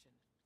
question.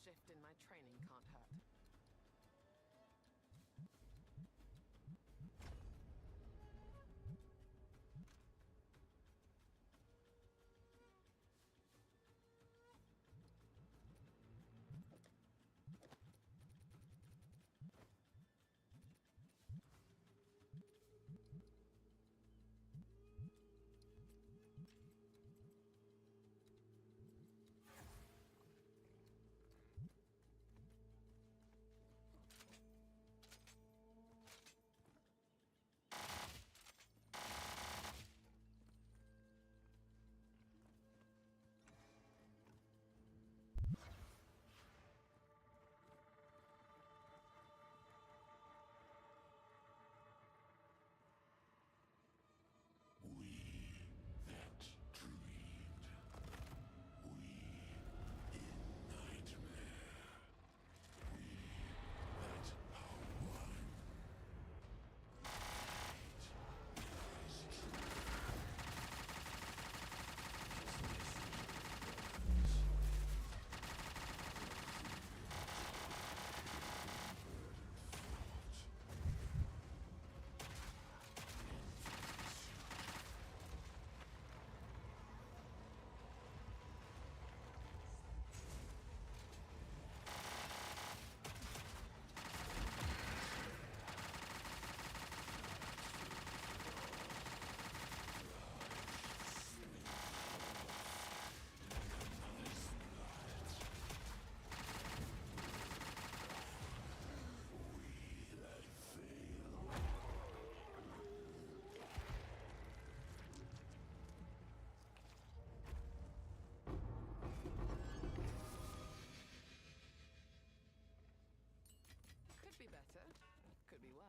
shift in my training can't hurt. Could be better, could be worse.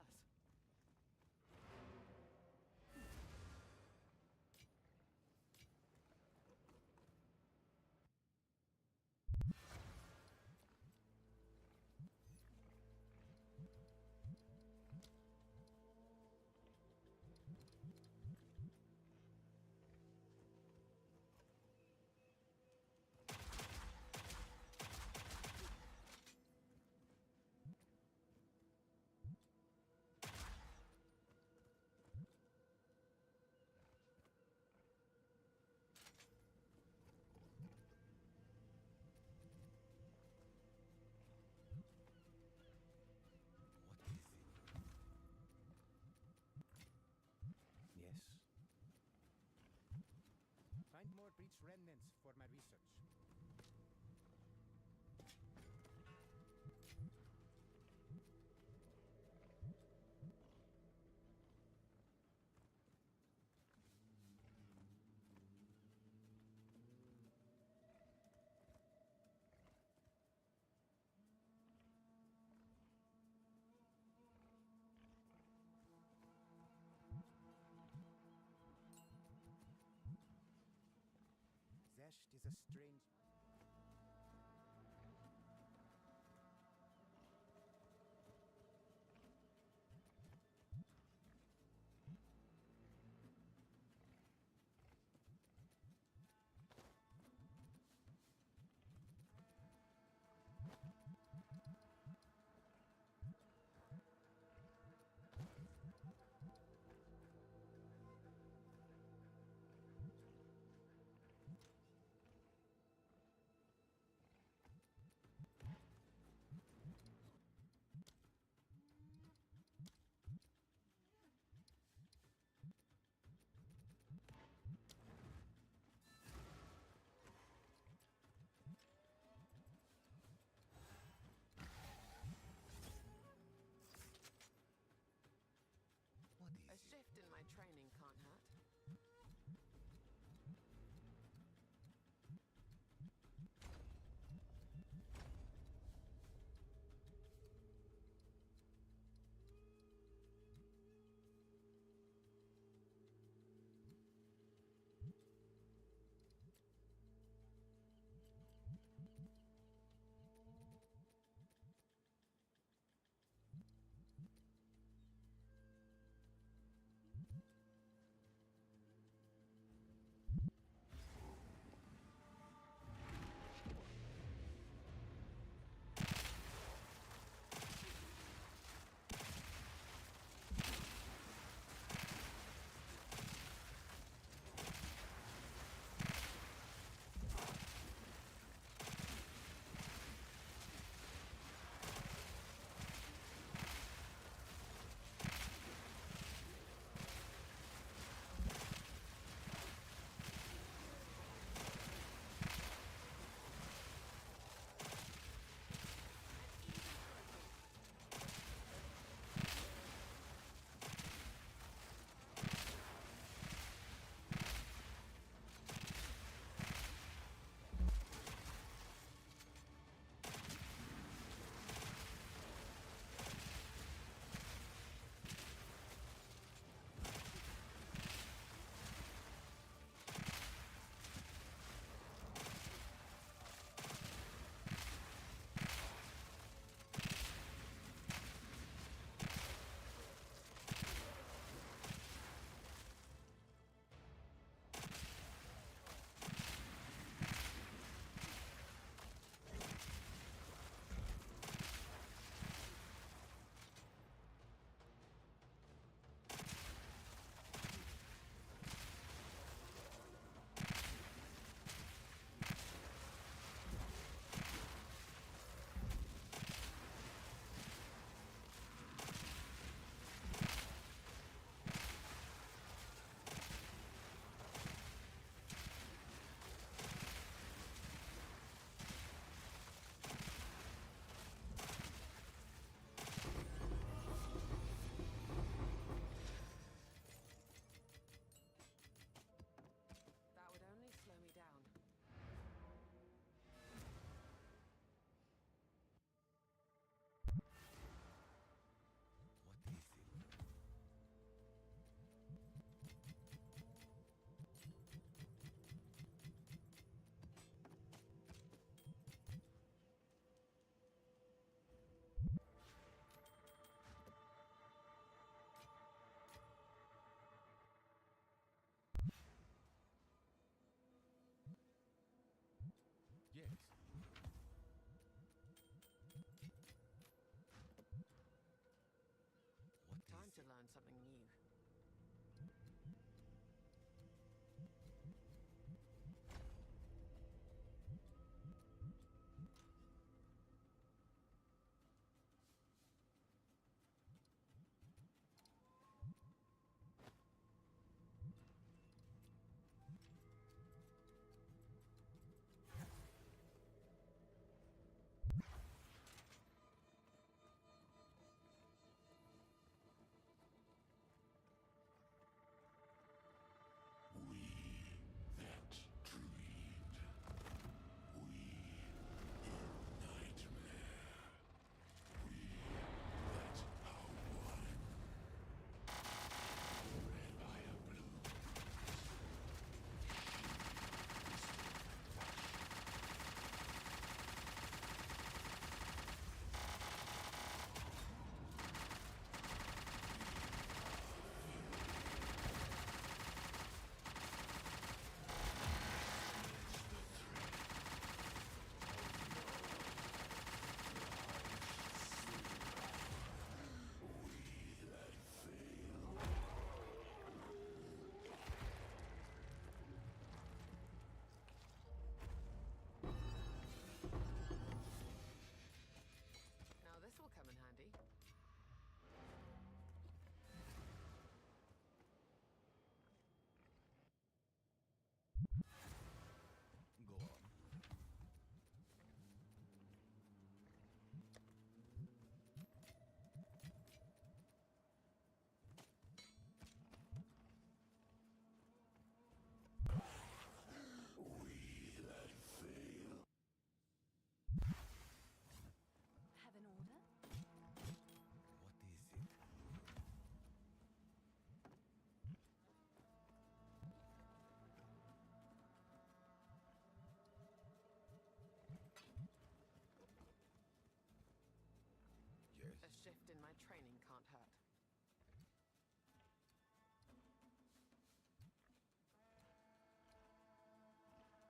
Yes. Find more breach remnants for my research. Zesht is a strange... shift in my training can't hurt. Time to cut the head off the sea.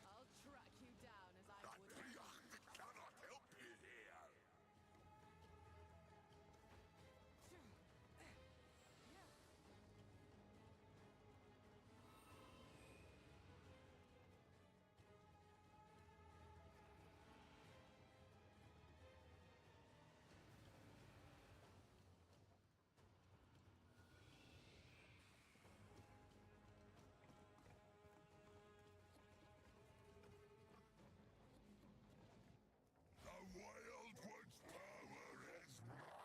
I'll track you down as I would. Cannot help you here. The Wildwood's power is mine.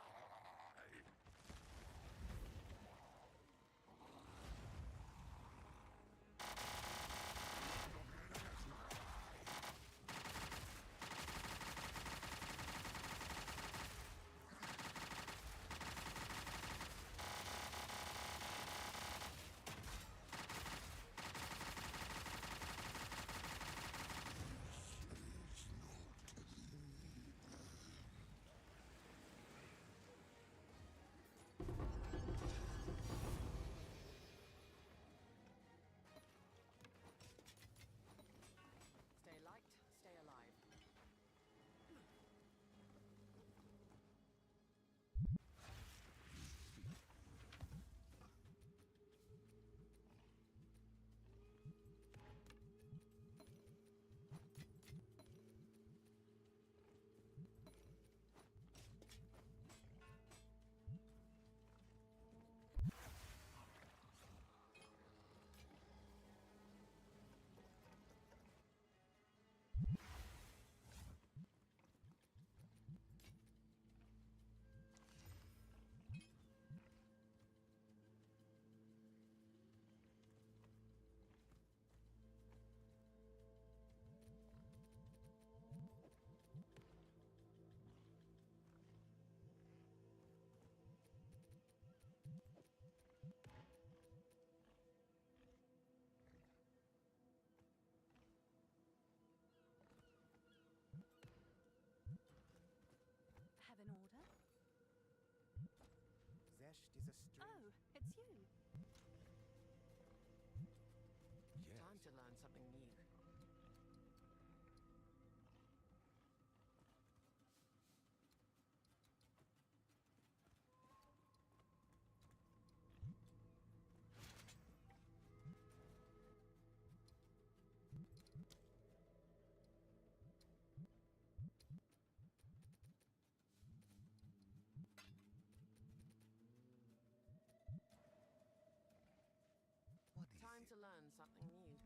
Stay light, stay alive. Have an order? Zesht is a strange... Oh, it's you. Yes. Time to learn something new. What is Time it? to learn something new.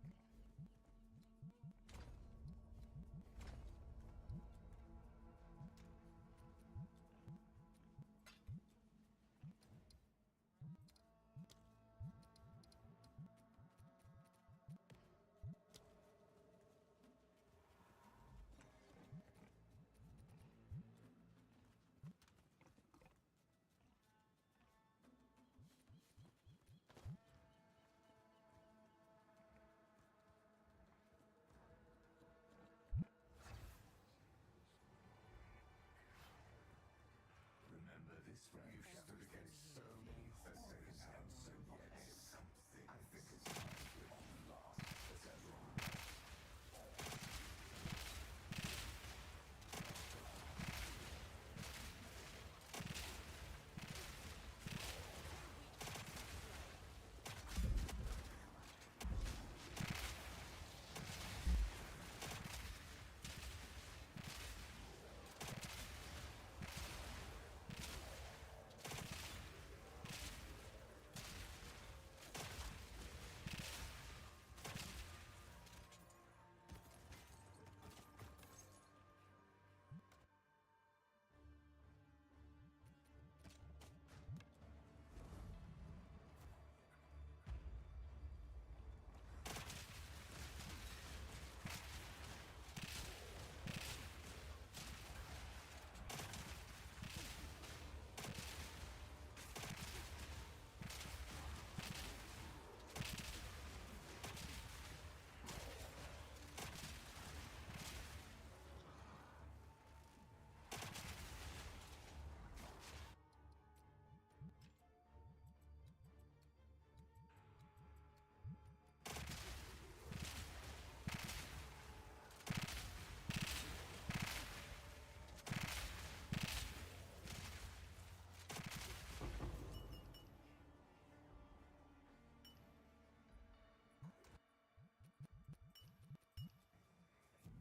You stood against so many horrors and so yet something. I think it's time that you lost as everyone.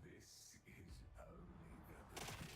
This is only the beginning.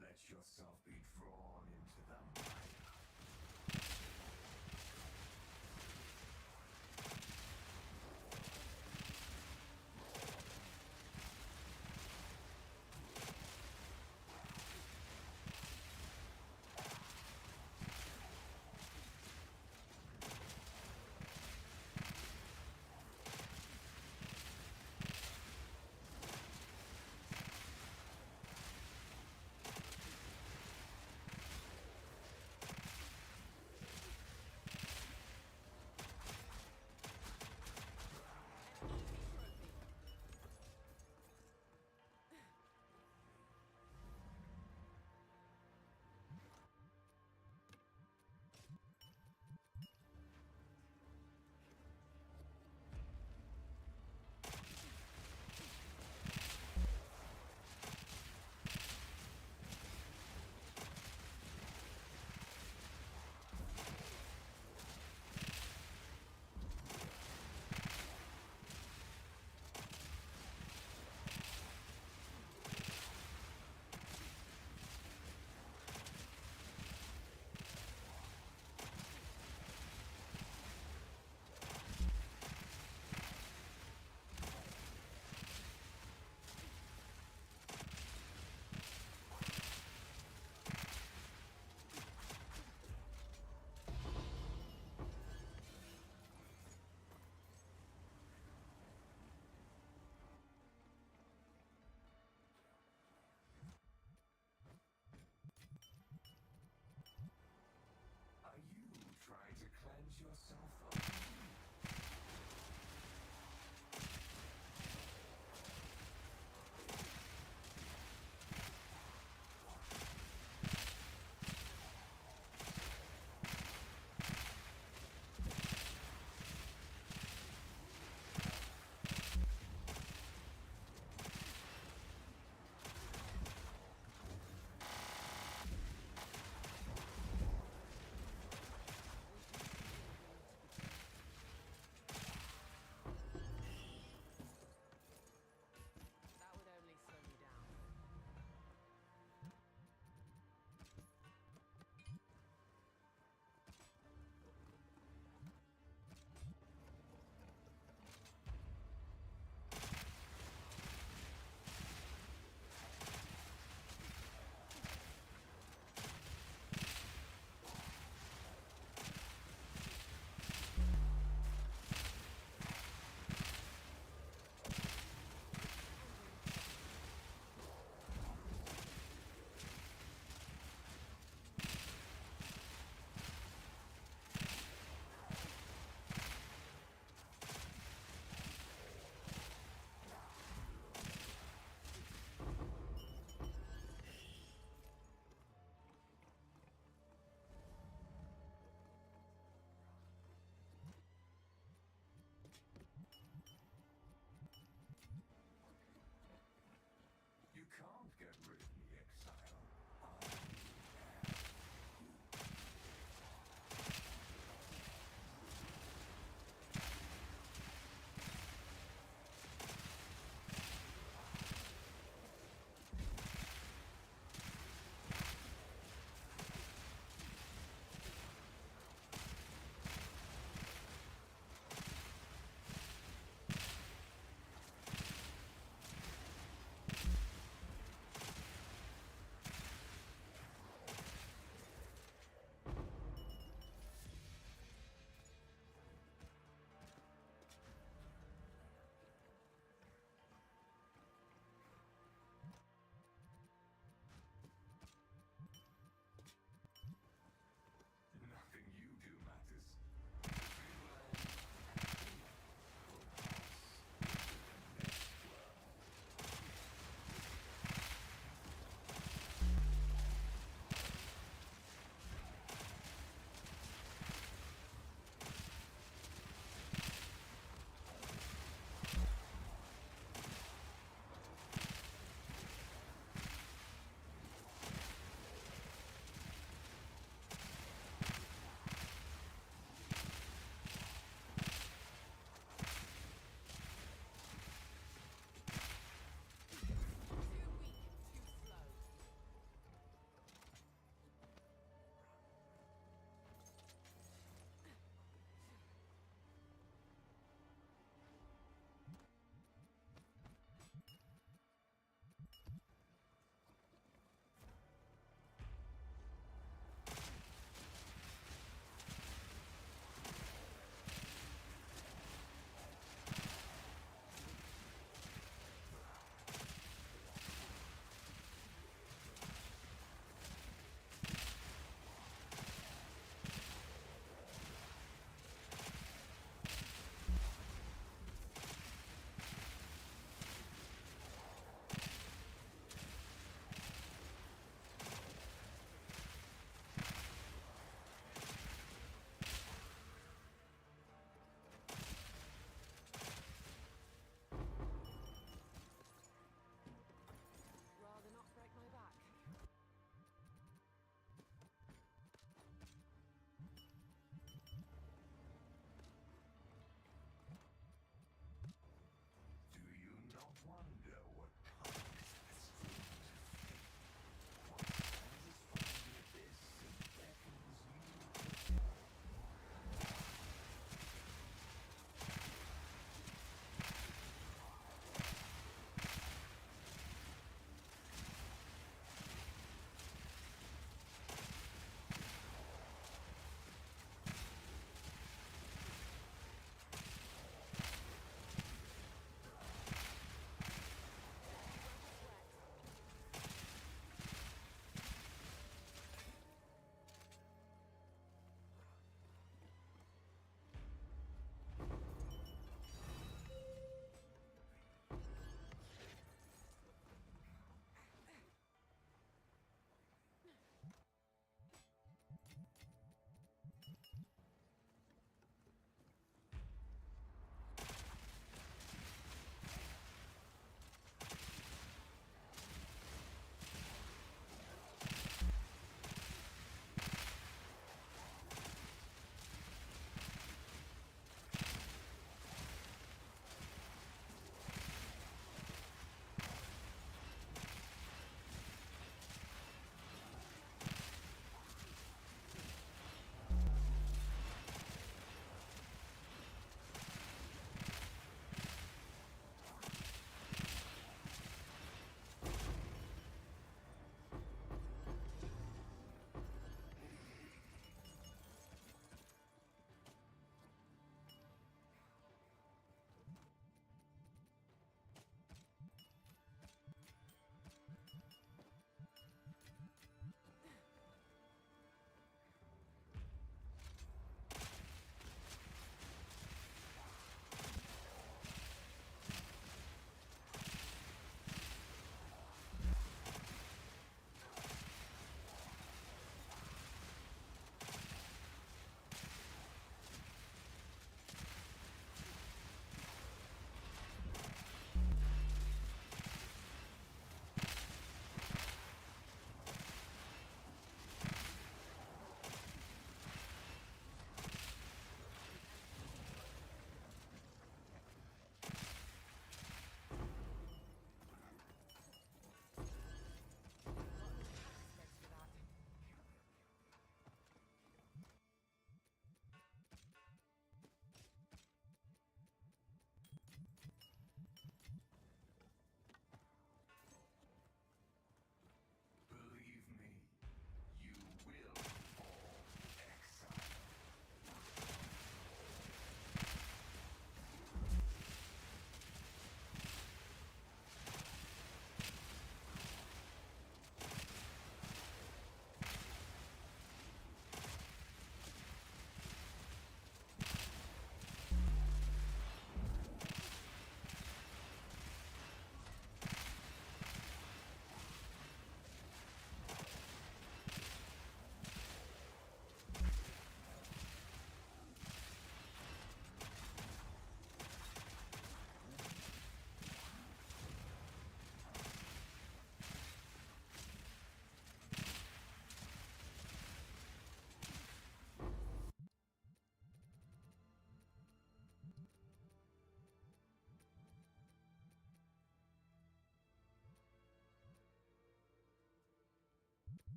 Let yourself be drawn into the mire.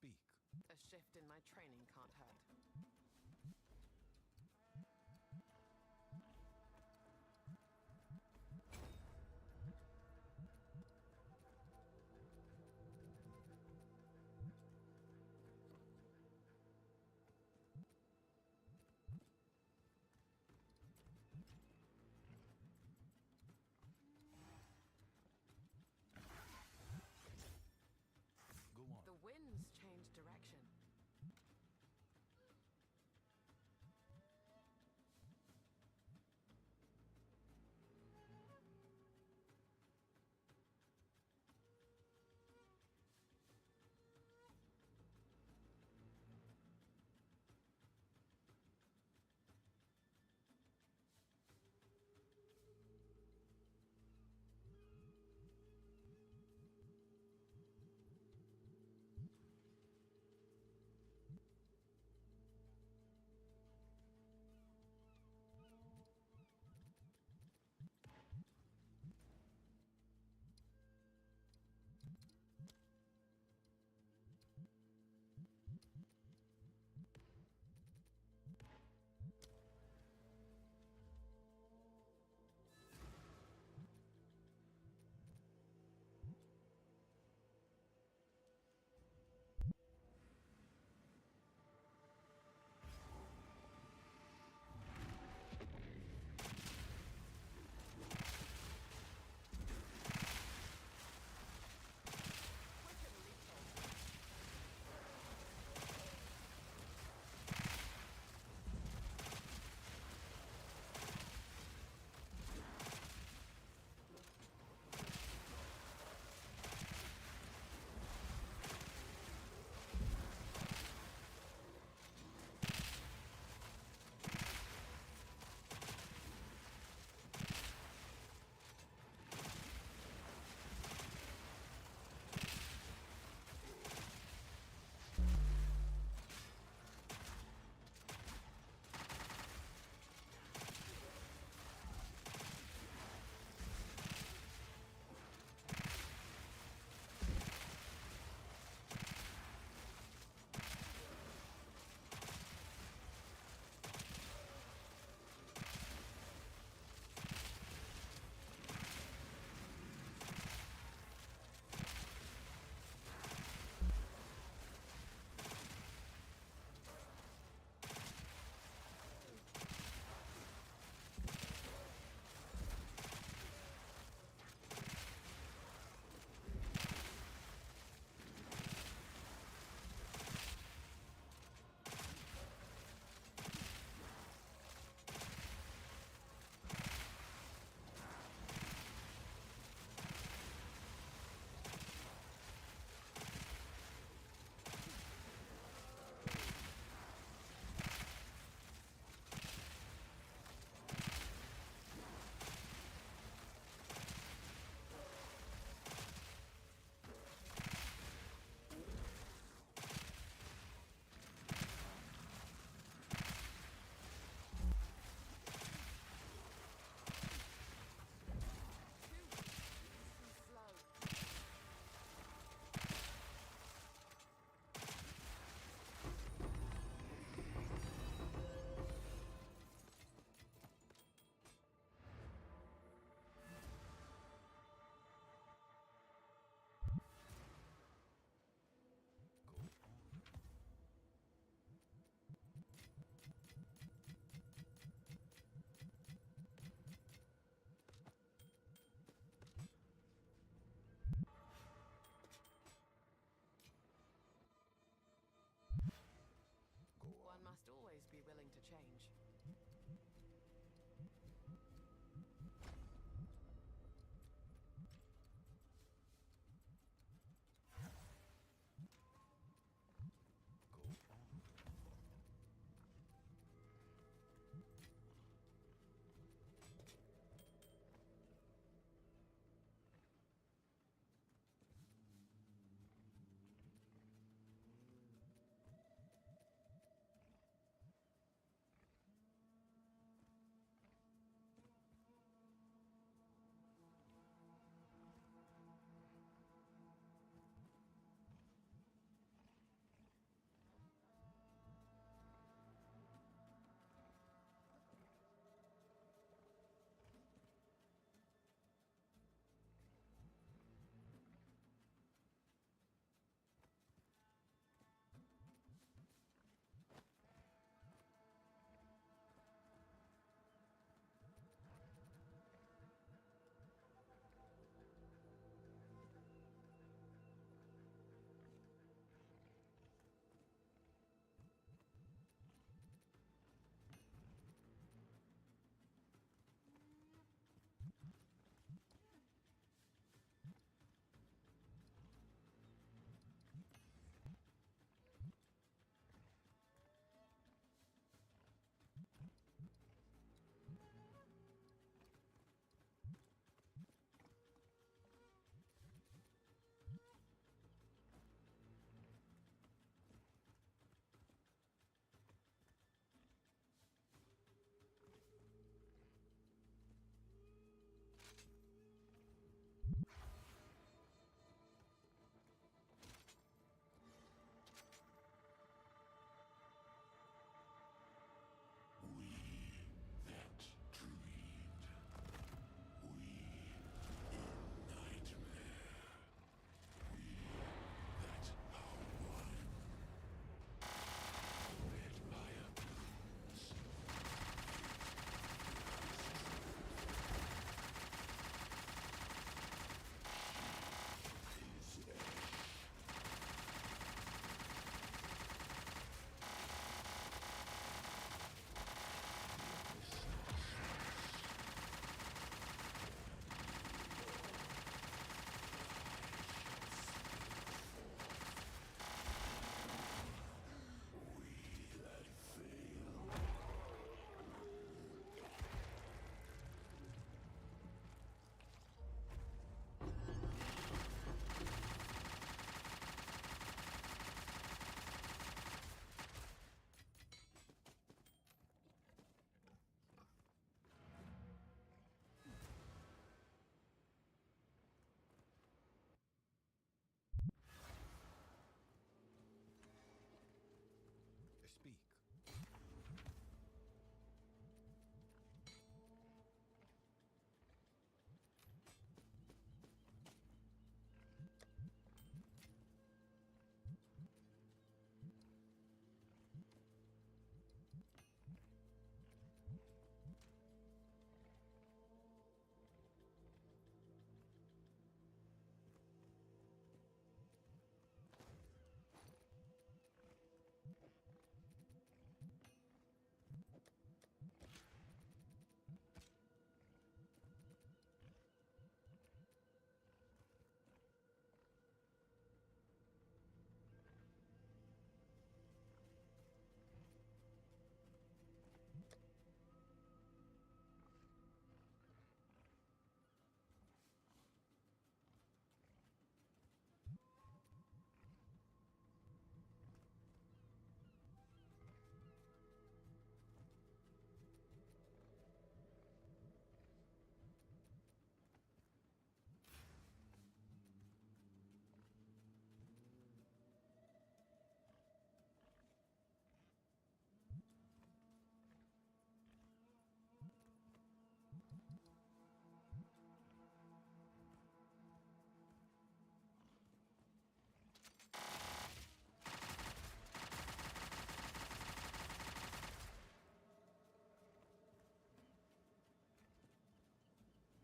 Speak. A shift in my training can't hurt. Go on. The winds change direction. Must always be willing to change.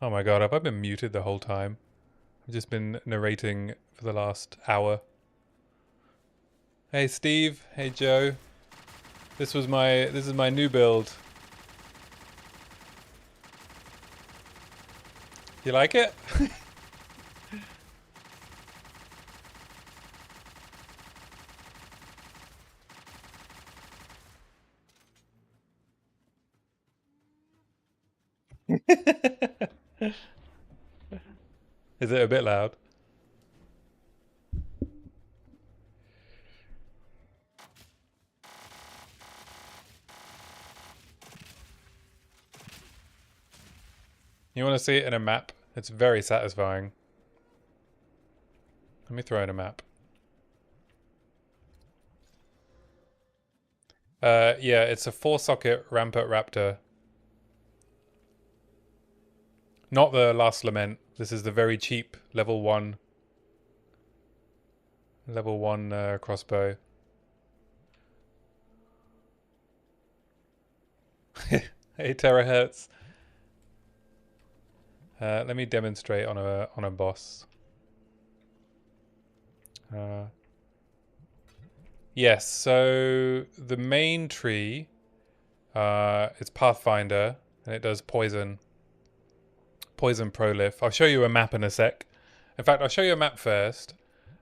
Oh my god, have I been muted the whole time? I've just been narrating for the last hour. Hey Steve, hey Joe. This is my new build. You like it? Is it a bit loud? You want to see it in a map? It's very satisfying. Let me throw in a map. Yeah, it's a 4-socket Rampart Raptor. Not the Last Lament. This is the very cheap level 1. Level 1 crossbow. Hey terahertz. Let me demonstrate on a boss. Yes, so the main tree, it's Pathfinder, and it does poison. Poison prolif. I'll show you a map in a sec. In fact, I'll show you a map first,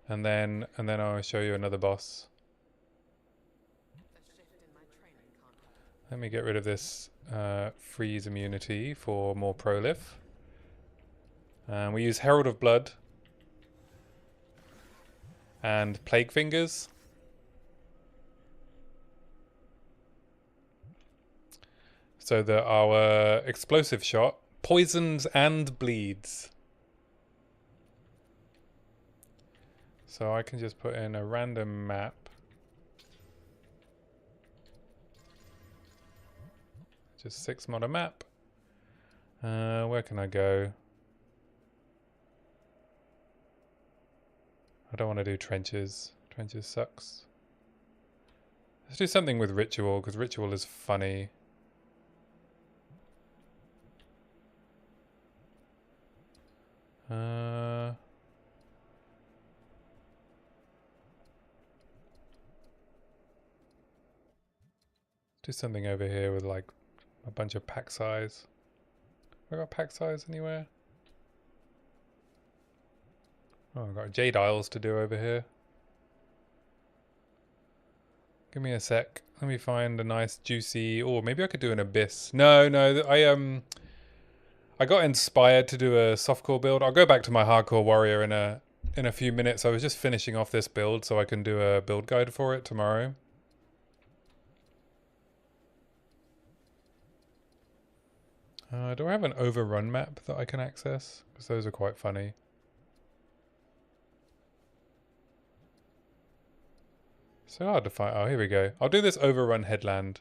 and then I'll show you another boss. Let me get rid of this freeze immunity for more prolif. And we use Herald of Blood and Plague Fingers. So that our explosive shot poisons and bleeds. So I can just put in a random map. Just 6 mod a map. Where can I go? I don't want to do trenches. Trenches sucks. Let's do something with ritual, because ritual is funny. Do something over here with like a bunch of pack size. Have I got pack size anywhere? Oh, I've got Jade Isles to do over here. Give me a sec. Let me find a nice juicy... Or maybe I could do an Abyss. No, I got inspired to do a softcore build. I'll go back to my hardcore warrior in a few minutes. I was just finishing off this build so I can do a build guide for it tomorrow. Do I have an overrun map that I can access? Because those are quite funny. So hard to find. Oh, here we go. I'll do this overrun headland.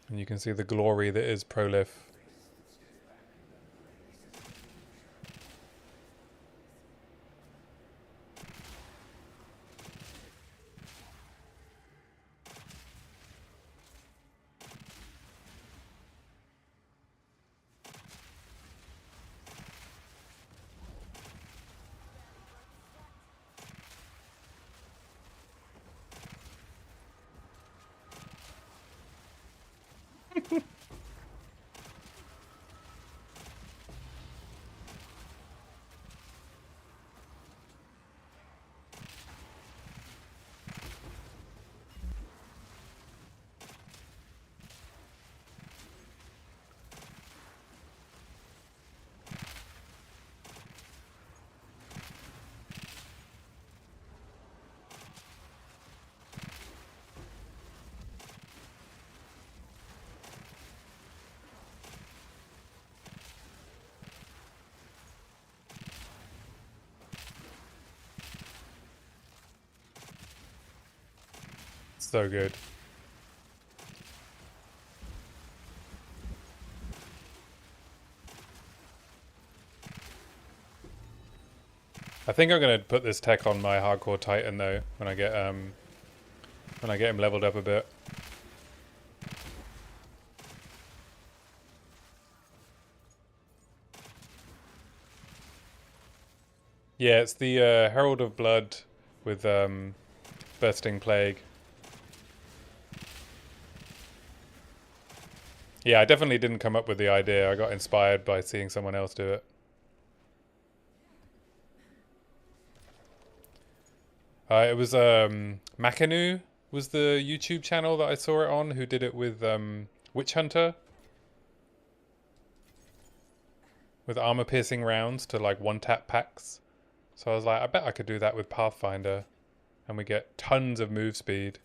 And you can see the glory that is Prolif. So good. I think I'm gonna put this tech on my hardcore Titan though when I get him leveled up a bit. Yeah, it's the Herald of Blood with Bursting Plague. Yeah, I definitely didn't come up with the idea. I got inspired by seeing someone else do it. It was Makanu was the YouTube channel that I saw it on, who did it with Witch Hunter. With armor piercing rounds to like one tap packs. So I was like, I bet I could do that with Pathfinder. And we get tons of move speed.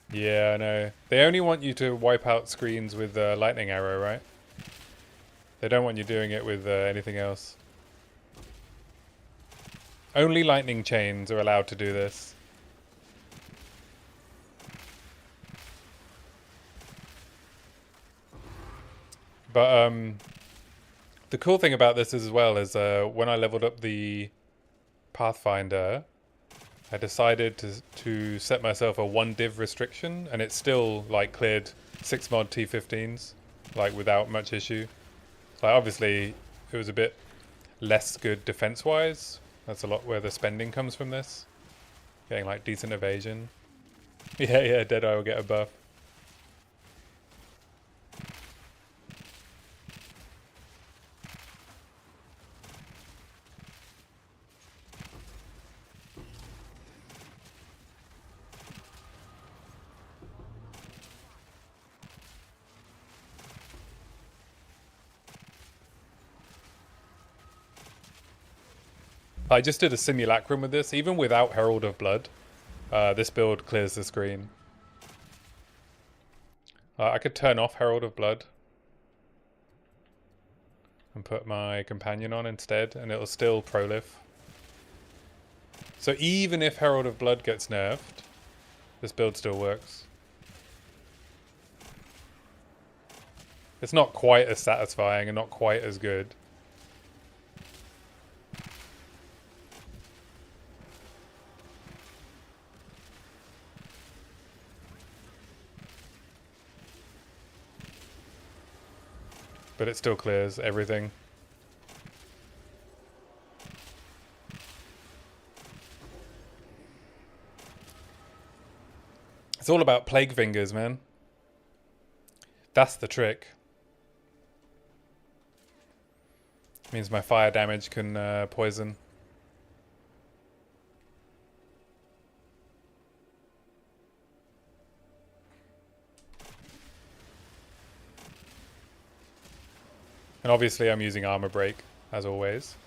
Yeah, I know. They only want you to wipe out screens with lightning arrow, right? They don't want you doing it with anything else. Only lightning chains are allowed to do this. But the cool thing about this as well is when I leveled up the Pathfinder, I decided to set myself a 1 div restriction, and it still like cleared 6 mod T15s like without much issue. Like obviously it was a bit less good defense wise. That's a lot where the spending comes from this. Getting like decent evasion. Yeah, Deadeye will get a buff. I just did a simulacrum with this. Even without Herald of Blood, this build clears the screen. I could turn off Herald of Blood and put my companion on instead, and it'll still prolif. So even if Herald of Blood gets nerfed, this build still works. It's not quite as satisfying and not quite as good. But it still clears everything. It's all about plague fingers, man. That's the trick. Means my fire damage can poison. And obviously I'm using armor break, as always.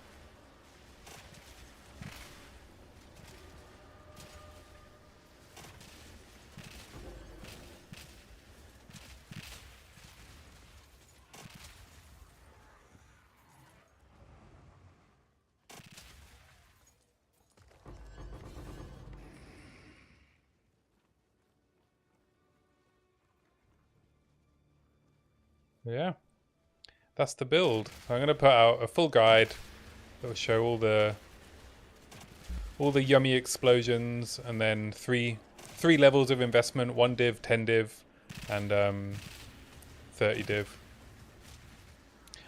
Yeah. That's the build. I'm going to put out a full guide that will show all the yummy explosions, and then three levels of investment: 1 div, 10 div, and 30 div.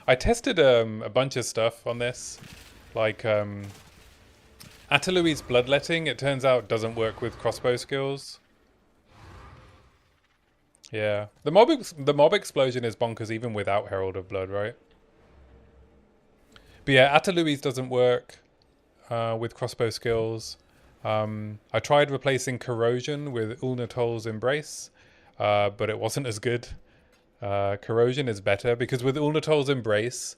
I tested a bunch of stuff on this, like Atalui's Bloodletting. It turns out doesn't work with crossbow skills. Yeah, the mob explosion is bonkers even without Herald of Blood, right? But yeah, Atalui's doesn't work with crossbow skills. I tried replacing Corrosion with Ulnatol's Embrace, but it wasn't as good. Corrosion is better because with Ulnatol's Embrace,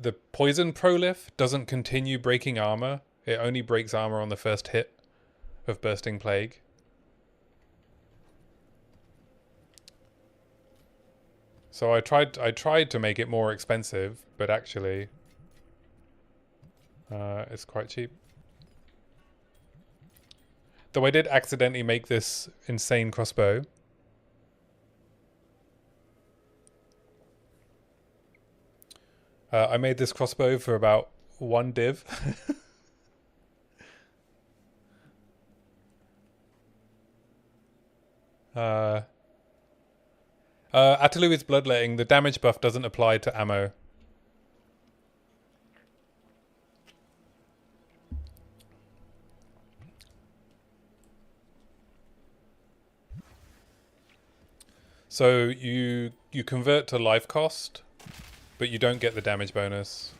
the poison prolif doesn't continue breaking armor. It only breaks armor on the first hit of Bursting Plague. So I tried to make it more expensive, but actually it's quite cheap. Though I did accidentally make this insane crossbow. I made this crossbow for about 1 div. Atalui's Bloodletting, the damage buff doesn't apply to ammo. So you convert to life cost, but you don't get the damage bonus.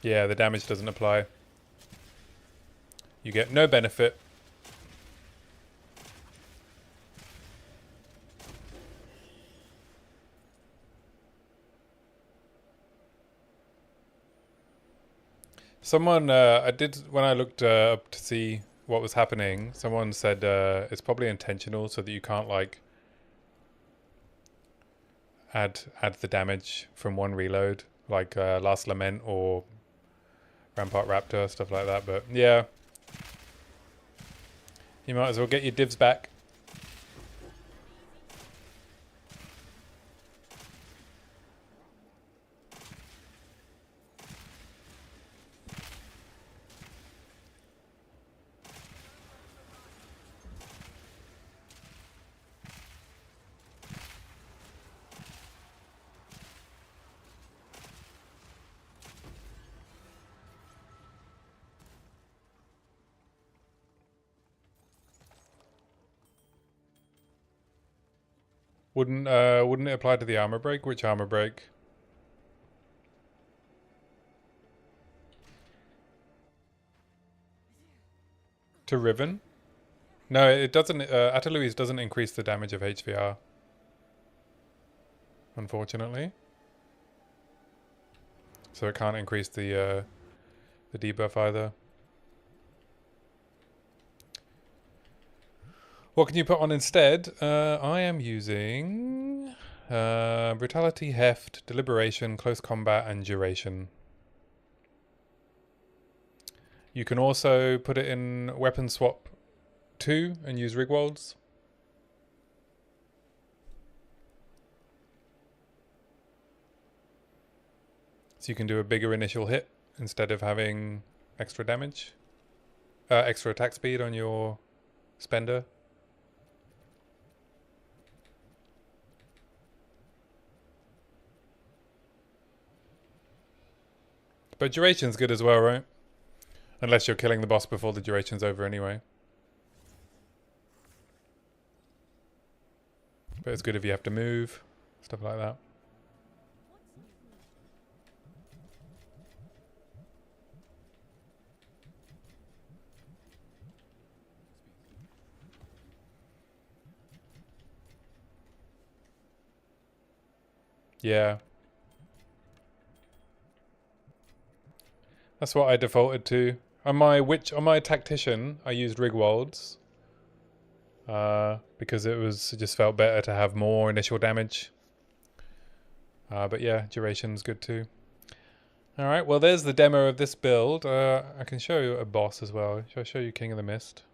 Yeah, the damage doesn't apply. You get no benefit. Someone, I did, when I looked up to see what was happening, someone said it's probably intentional so that you can't, like, add the damage from one reload, like Last Lament or Rampart Raptor, stuff like that. But yeah, you might as well get your divs back. Wouldn't it apply to the armor break? Which armor break? To Riven? No, it doesn't. Atalui's doesn't increase the damage of HVR. Unfortunately. So it can't increase the debuff either. What can you put on instead? I am using Brutality, Heft, Deliberation, Close Combat, and Duration. You can also put it in Weapon Swap 2 and use Rigwolds. So you can do a bigger initial hit instead of having extra damage. Extra attack speed on your spender. But duration's good as well, right? Unless you're killing the boss before the duration's over anyway. But it's good if you have to move, stuff like that. Yeah. That's what I defaulted to. On my tactician, I used Rigwolds. Because it just felt better to have more initial damage. But yeah, duration's good too. Alright, well there's the demo of this build. I can show you a boss as well. Shall I show you King of the Mist?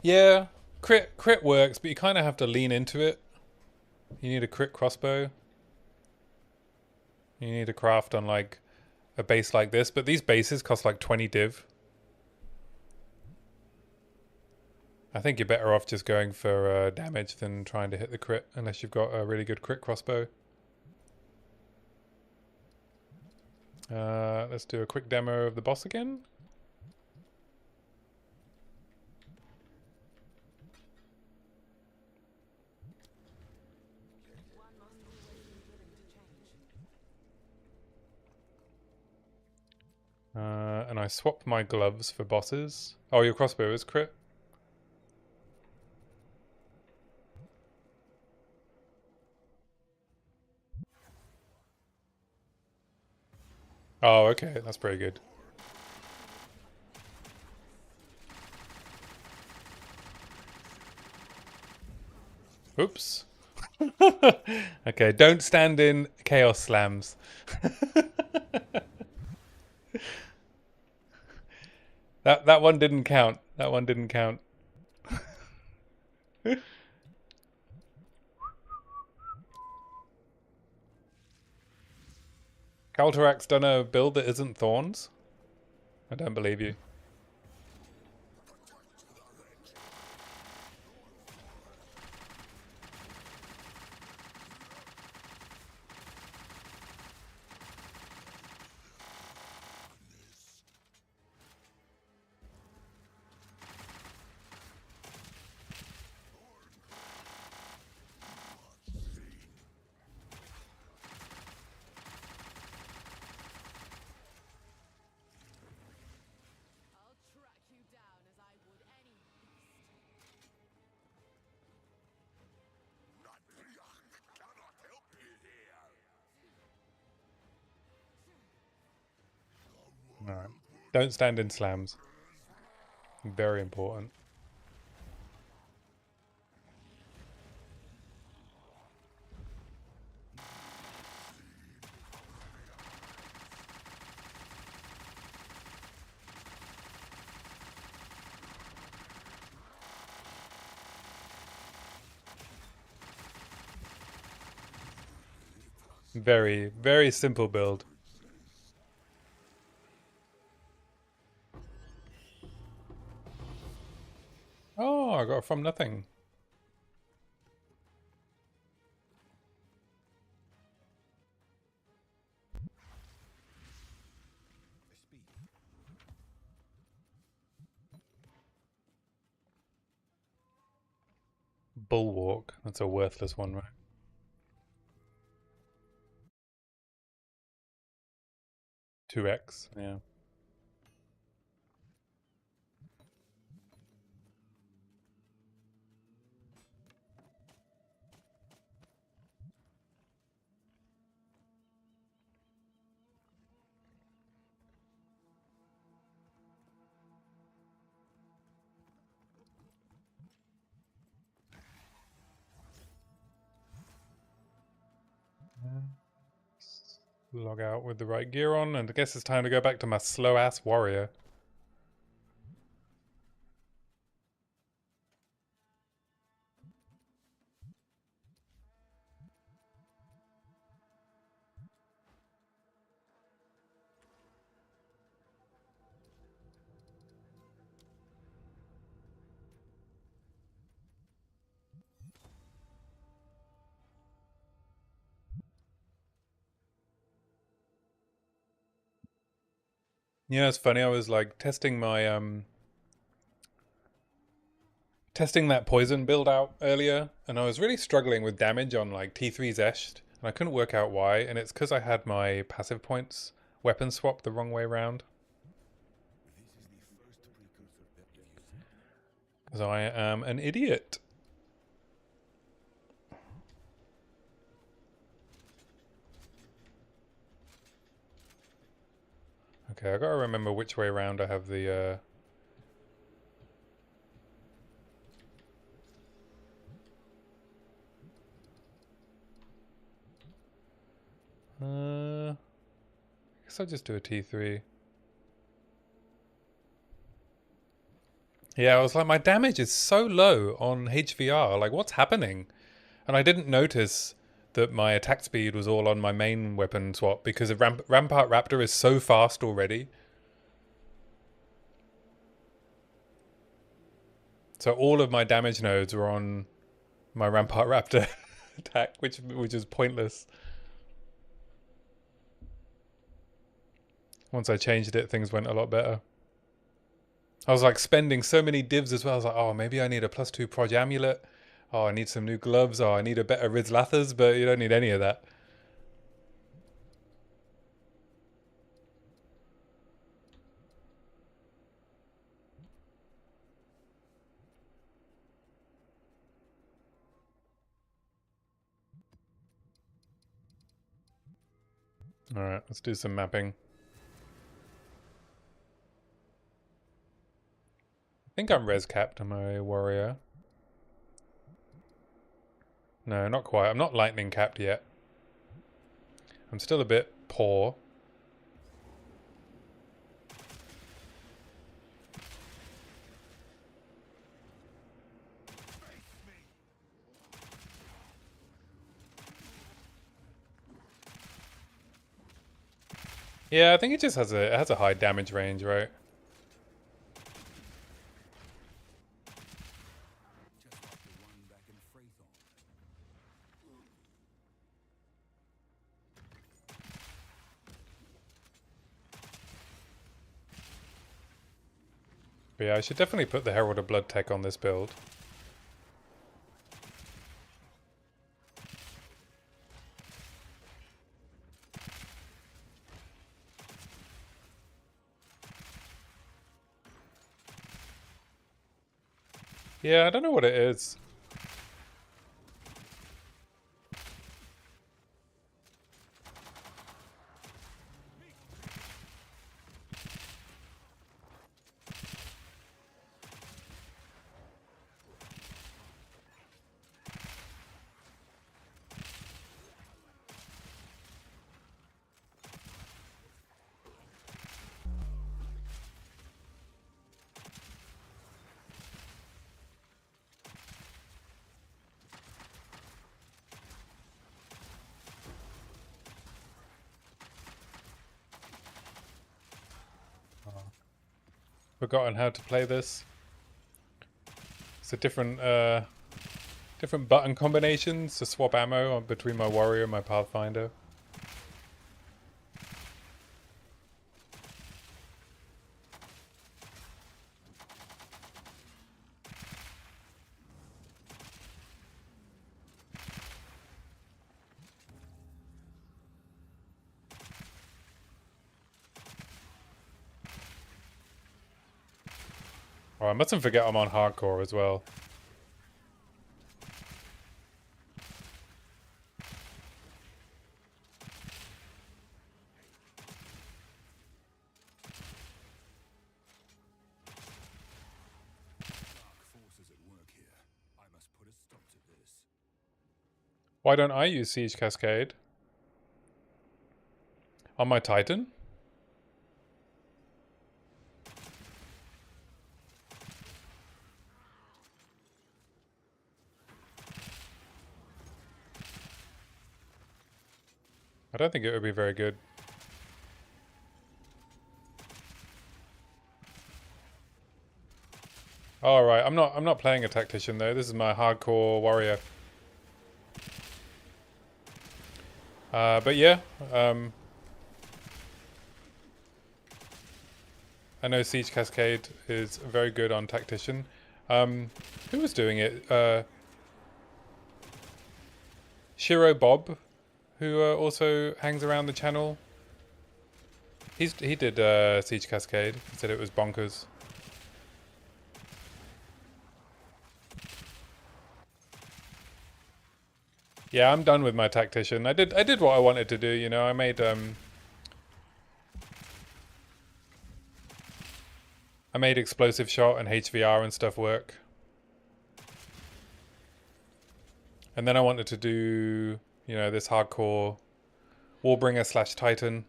Yeah, crit works, but you kind of have to lean into it. You need a crit crossbow. You need to craft on like a base like this, but these bases cost like 20 div. I think you're better off just going for damage than trying to hit the crit, unless you've got a really good crit crossbow. Let's do a quick demo of the boss again. And I swapped my gloves for bosses. Oh, your crossbow is crit? Oh, okay. That's pretty good. Oops. Okay, don't stand in chaos slams. That one didn't count. That one didn't count. Calterax's done a build that isn't Thorns? I don't believe you. I'll track you down as I would any beast. Cannot help you here. Alright. Don't stand in slams. Very important. Very, very simple build. Oh, I got it from nothing. The speed. Bulwark. That's a worthless one, right? Two X, yeah. Log out with the right gear on, and I guess it's time to go back to my slow ass warrior. Yeah, it's funny. I was like testing my testing that poison build out earlier, and I was really struggling with damage on like T3 Zesht, and I couldn't work out why, and it's because I had my passive points weapon swap the wrong way around. This is the first precursor that Because I am an idiot. Okay, I gotta remember which way around I have the I guess I'll just do a T3. Yeah, I was like, my damage is so low on HVR. Like, what's happening? And I didn't notice that my attack speed was all on my main weapon swap because Rampart Raptor is so fast already. So all of my damage nodes were on my Rampart Raptor attack, which is pointless. Once I changed it, things went a lot better. I was like spending so many divs as well. I was like, oh, maybe I need a +2 Proj Amulet. Oh, I need some new gloves. Oh, I need a better Riz Lathers, but you don't need any of that. Alright, let's do some mapping. think I'm res capped on my warrior. No, not quite. I'm not lightning capped yet. I'm still a bit poor. Yeah, I think it just has a high damage range, right? Just like the one back in Freythorn. But yeah, I should definitely put the Herald of Blood tech on this build. Yeah, I don't know what it is. Forgotten how to play this. It's a different different button combinations to swap ammo between my warrior and my pathfinder. Oh, I mustn't forget I'm on hardcore as well. Dark forces at work here. I must put a stop to this. Why don't I use Siege Cascade? On my Titan? I don't think it would be very good. All right, I'm not playing a tactician though. This is my hardcore warrior. But yeah, I know Siege Cascade is very good on tactician. Who was doing it? Shiro Bob, who also hangs around the channel. He did Siege Cascade. He said it was bonkers. Yeah, I'm done with my tactician. I did what I wanted to do, you know. I made explosive shot and HVR and stuff work. And then I wanted to do, you know, this hardcore Warbringer / Titan.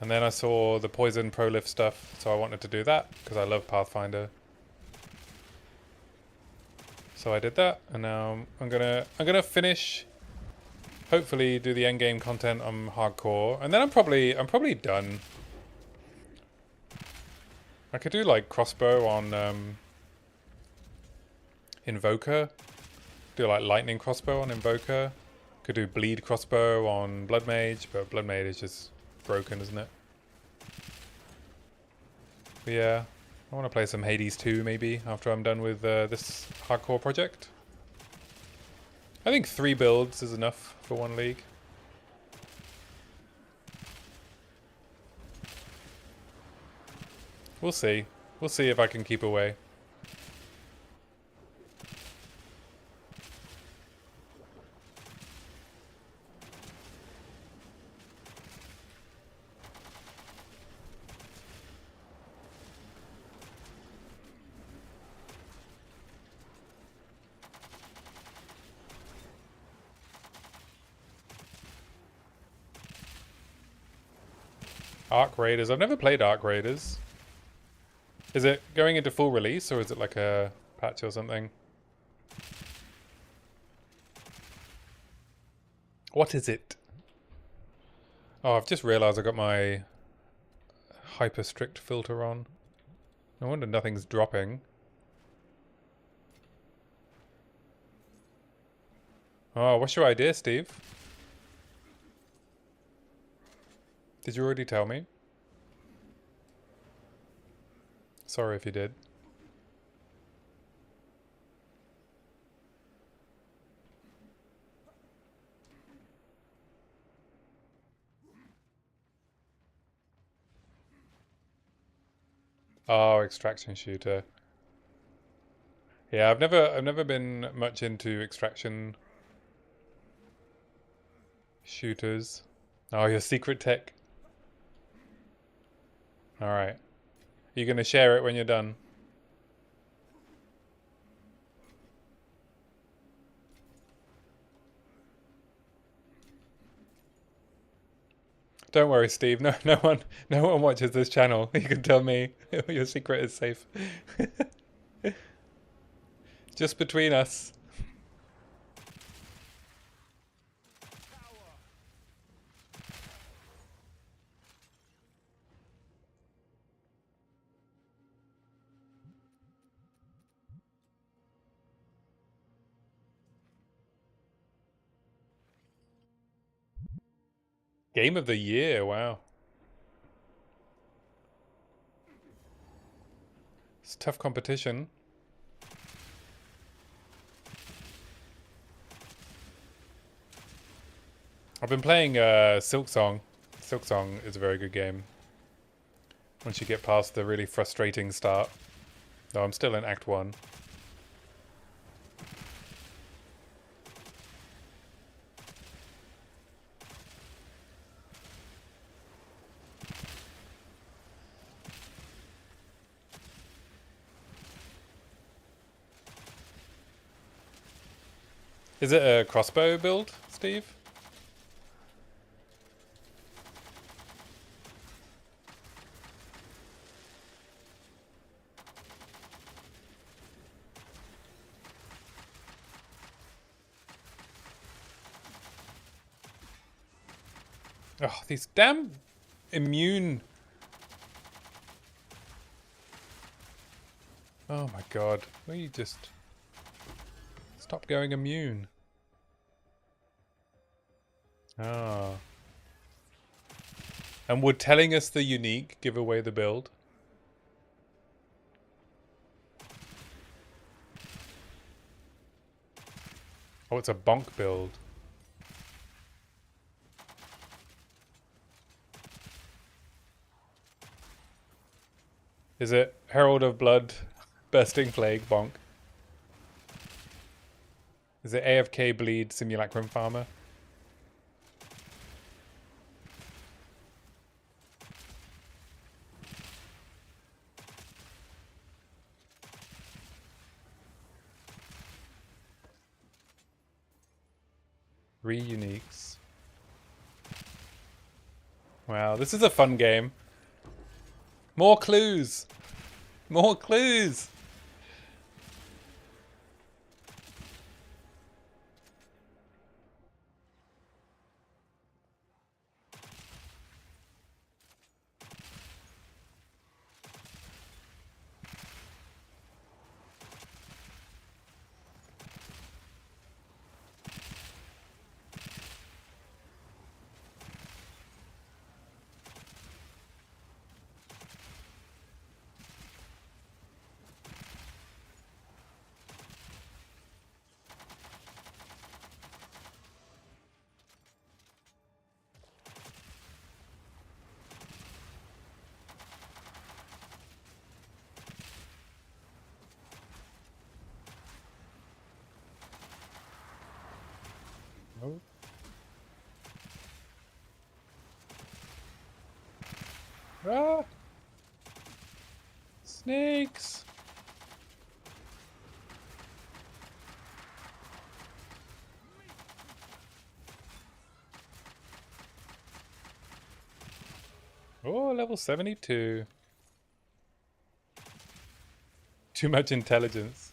And then I saw the Poison Prolift stuff, so I wanted to do that because I love Pathfinder. So I did that, and now I'm gonna finish. Hopefully, do the endgame content on hardcore, and then I'm probably done. I could do like crossbow on Invoker. Do like lightning crossbow on Invoker. Could do bleed crossbow on Blood Mage, but Blood Mage is just broken, isn't it? But yeah, I want to play some Hades 2 maybe after I'm done with this hardcore project. I think 3 builds is enough for one league. We'll see. We'll see if I can keep away. Arc Raiders. I've never played Arc Raiders. Is it going into full release or is it like a patch or something? What is it? Oh, I've just realised I got my hyper strict filter on. No wonder nothing's dropping. Oh, what's your idea, Steve? Did you already tell me? Sorry if you did. Oh, extraction shooter. Yeah, I've never been much into extraction shooters. Oh, your secret tech. Alright. You're gonna share it when you're done. Don't worry, Steve. No one watches this channel. You can tell me. Your secret is safe. Just between us. Game of the year, wow. It's tough competition. I've been playing Silksong. Silksong is a very good game. Once you get past the really frustrating start. Though I'm still in Act 1. Is it a crossbow build, Steve? Oh, these damn immune. Oh my god. Will you just stop going immune? Ah. And would telling us the unique give away the build? Oh, it's a bonk build. Is it Herald of Blood, Bursting Plague, bonk? Is it AFK Bleed, Simulacrum Farmer? Three uniques. Wow, this is a fun game. More clues! More clues! Oh. Ah! Snakes! Oh, level 72. Too much intelligence.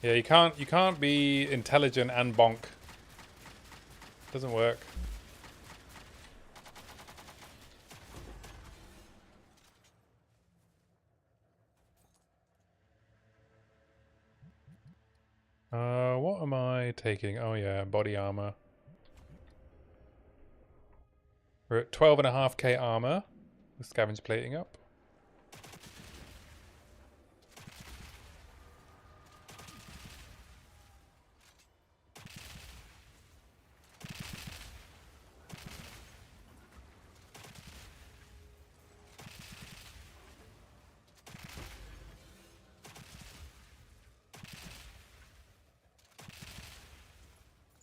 Yeah, you can't be intelligent and bonk. Doesn't work. What am I taking? Oh yeah, body armor. We're at 12.5k armor. The scavenge plating up.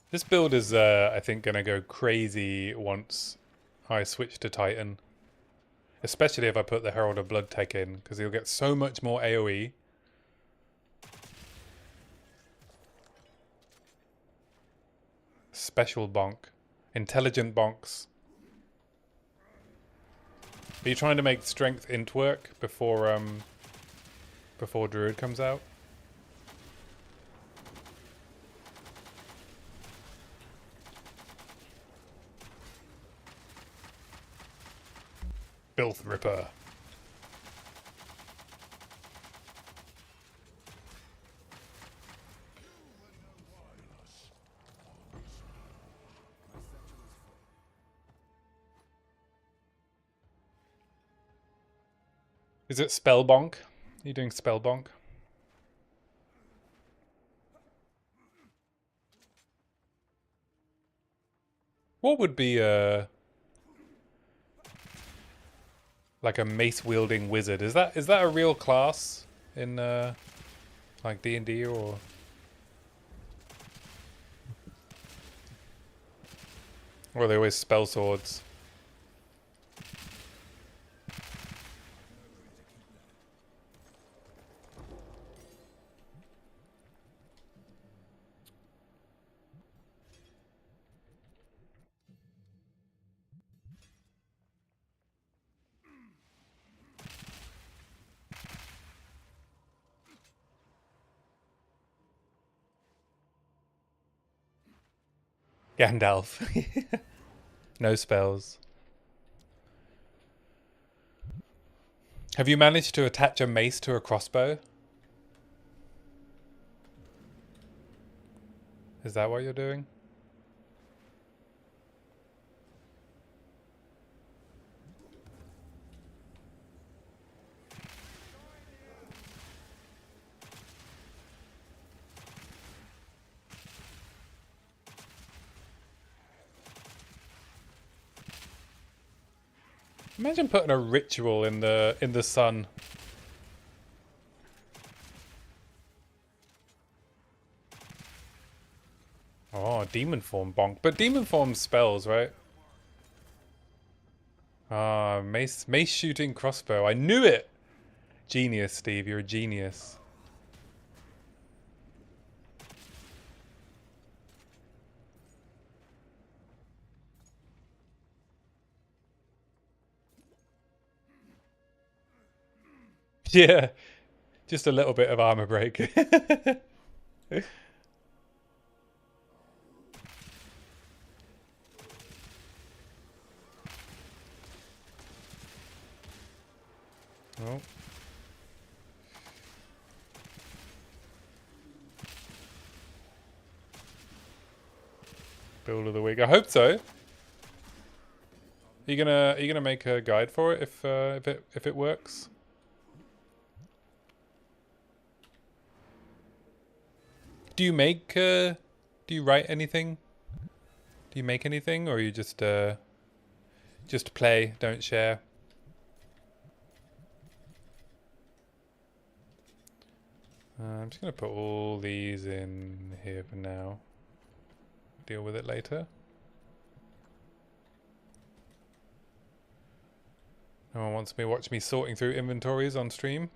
This build is, I think, going to go crazy once I switch to Titan. Especially if I put the Herald of Blood tech in, because he'll get so much more AoE. Special bonk. Intelligent bonks. Are you trying to make strength int work before Druid comes out? Filth Ripper. Is it spell bonk? Are you doing spell bonk? What would be like a mace wielding wizard? Is that a real class in like D&D or? Or are they always spell swords? Gandalf. No spells. Have you managed to attach a mace to a crossbow? Is that what you're doing? Imagine putting a ritual in the sun. Oh, demon form bonk. But demon form spells, right? Ah, mace shooting crossbow. I knew it! Genius, Steve. You're a genius. Yeah. Just a little bit of armor break. Oh. Build of the week. I hope so. Are you gonna make a guide for it if it works? Do you make do you write anything? Do you make anything, or you just play, don't share? I'm just gonna put all these in here for now. Deal with it later. No one wants me to watch me sorting through inventories on stream.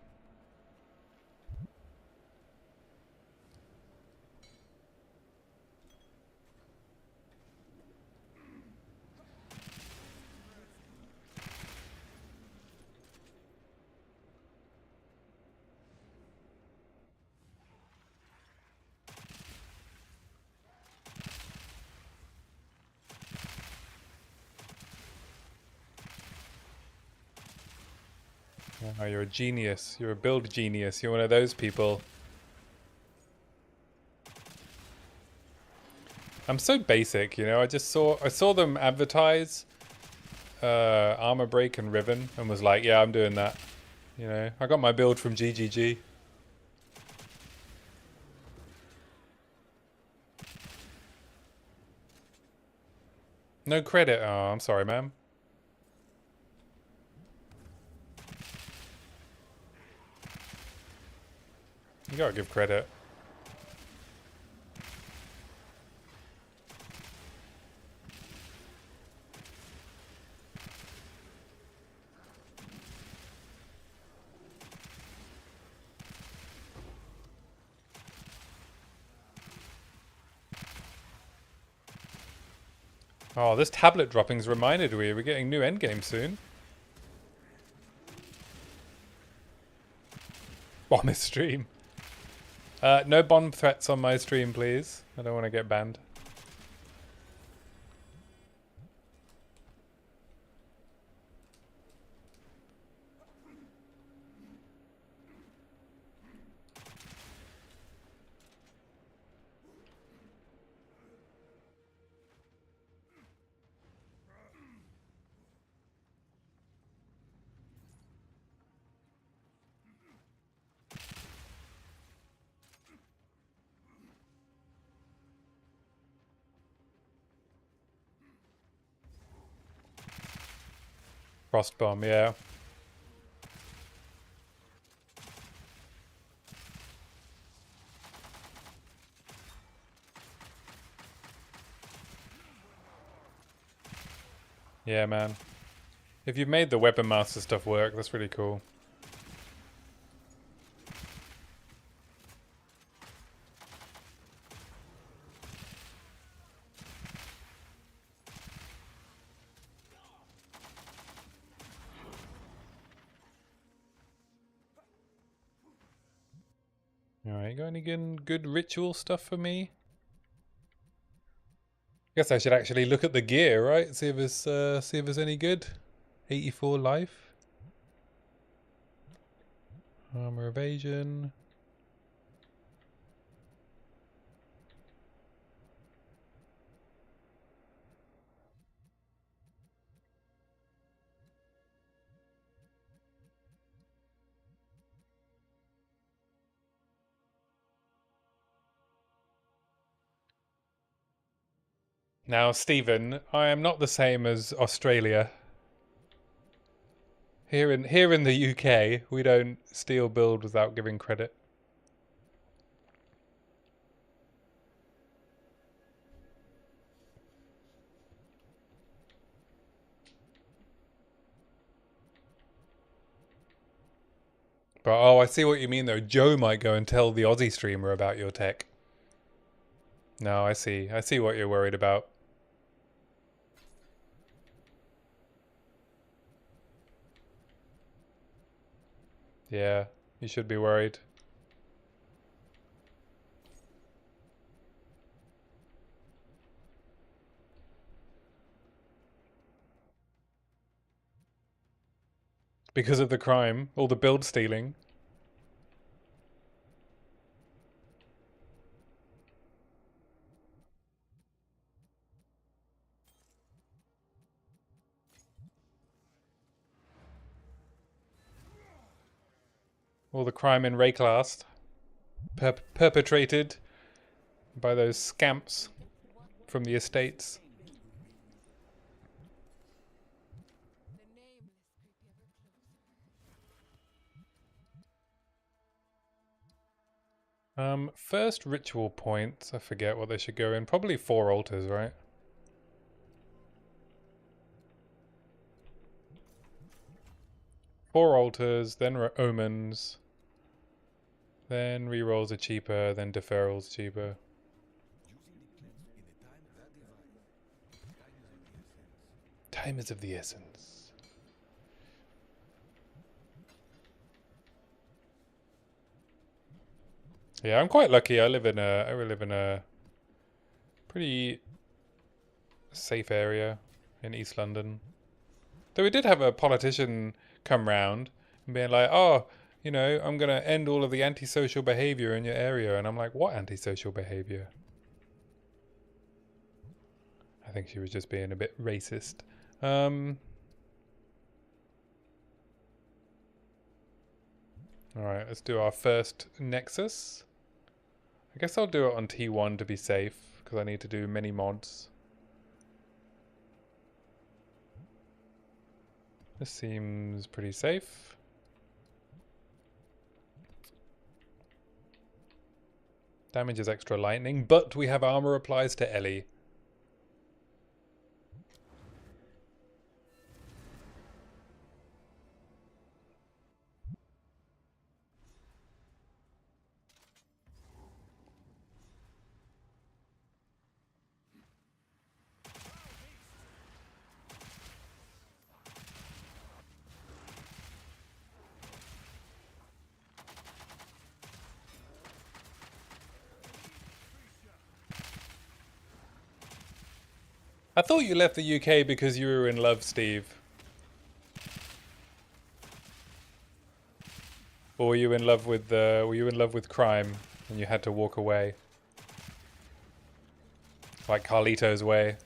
Oh, you're a genius. You're a build genius. You're one of those people. I'm so basic, you know. I saw them advertise Armor Break and Riven and was like, yeah, I'm doing that. You know, I got my build from GGG. No credit. Oh, I'm sorry, ma'am. You gotta give credit. Oh, this tablet dropping's reminded me we're getting new endgame soon. Bomb his stream. No bomb threats on my stream, please. I don't want to get banned. Frost bomb, yeah. Yeah, man. If you've made the Weapon Master stuff work, that's really cool. Alright, got any good ritual stuff for me? Guess I should actually look at the gear, right? See if there's any good. 84 life. Armor evasion. Now, Stephen, I am not the same as Australia. Here in the UK, we don't steal build without giving credit. But oh, I see what you mean though. Joe might go and tell the Aussie streamer about your tech. No, I see. I see what you're worried about. Yeah, you should be worried. Because of the crime, all the build stealing. All the crime in Rayclast. Perpetrated by those scamps from the estates. The nameless creep ever closer. First ritual points. I forget what they should go in. Probably 4 altars, right? Four altars, then omens, then rerolls are cheaper, then deferrals cheaper. Time is of the essence. Yeah, I'm quite lucky. I live in a pretty safe area in East London. Though we did have a politician come round and being like, oh, you know, I'm going to end all of the antisocial behavior in your area. And I'm like, what antisocial behavior? I think she was just being a bit racist. Alright, let's do our first Nexus. I guess I'll do it on T1 to be safe, because I need to do many mods. This seems pretty safe. Damage is extra lightning, but we have armor applies to Ellie. I thought you left the UK because you were in love, Steve. Or were you in love with crime and you had to walk away? Like Carlito's Way.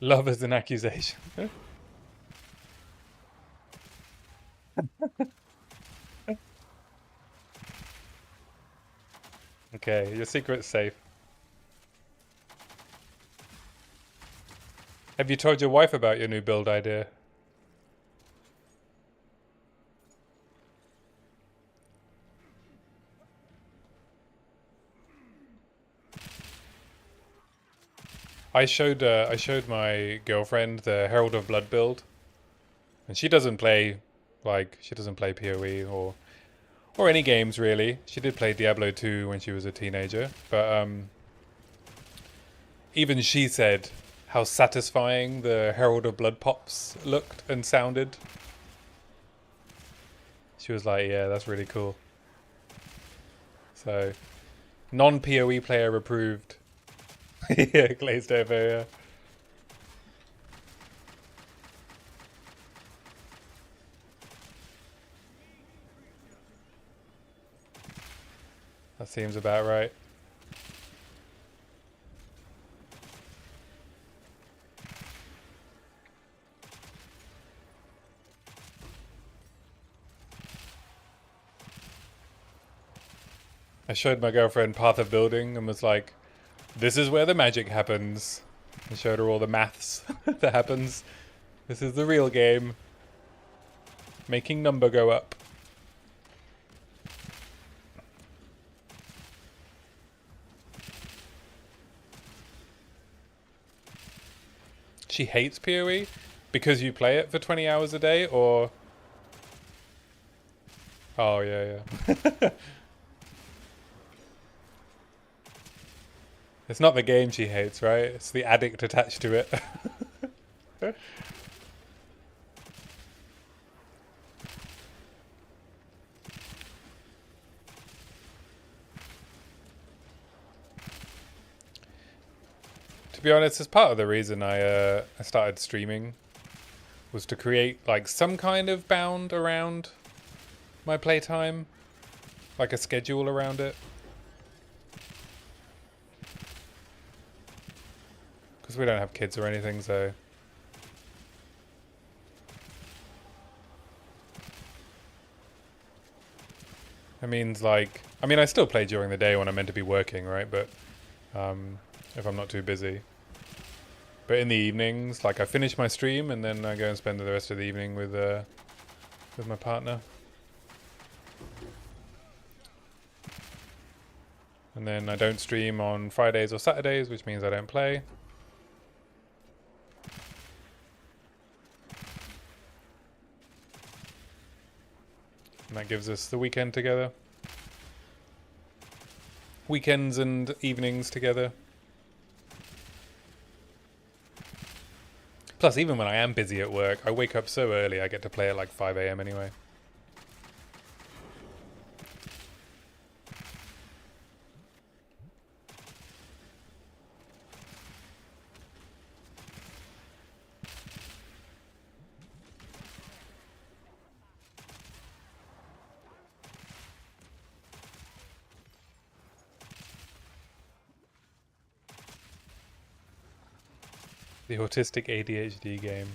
Love as an accusation. Okay, your secret's safe. Have you told your wife about your new build idea? I showed my girlfriend the Herald of Blood build, and she doesn't play PoE or any games really. She did play Diablo 2 when she was a teenager, but even she said how satisfying the Herald of Blood pops looked and sounded. She was like, yeah, that's really cool. So, non-PoE player approved. Yeah, glazed over, yeah. That seems about right. I showed my girlfriend Path of Building and was like, this is where the magic happens. I showed her all the maths that happens. This is the real game. Making number go up. She hates PoE because you play it for 20 hours a day, or... Oh, yeah, yeah. It's not the game she hates, right? It's the addict attached to it. To be honest, it's part of the reason I started streaming was to create like some kind of bound around my playtime, like a schedule around it. Because we don't have kids or anything, so... It means like... I mean, I still play during the day when I'm meant to be working, right? But if I'm not too busy. But in the evenings, like I finish my stream and then I go and spend the rest of the evening with my partner. And then I don't stream on Fridays or Saturdays, which means I don't play. And that gives us the weekend together. Weekends and evenings together. Plus, even when I am busy at work, I wake up so early I get to play at like 5 AM anyway. The autistic ADHD game.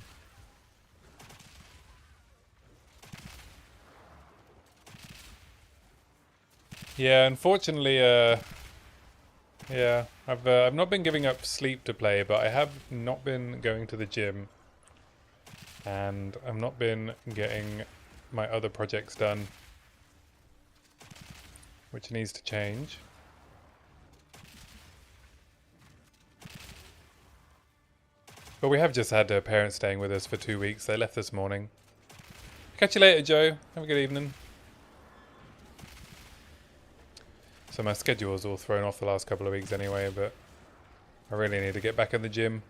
Yeah, unfortunately, yeah, I've not been giving up sleep to play, but I have not been going to the gym, and I've not been getting my other projects done, which needs to change. But we have just had parents staying with us for 2 weeks. They left this morning. Catch you later, Joe. Have a good evening. So my schedule's all thrown off the last couple of weeks anyway, but I really need to get back in the gym.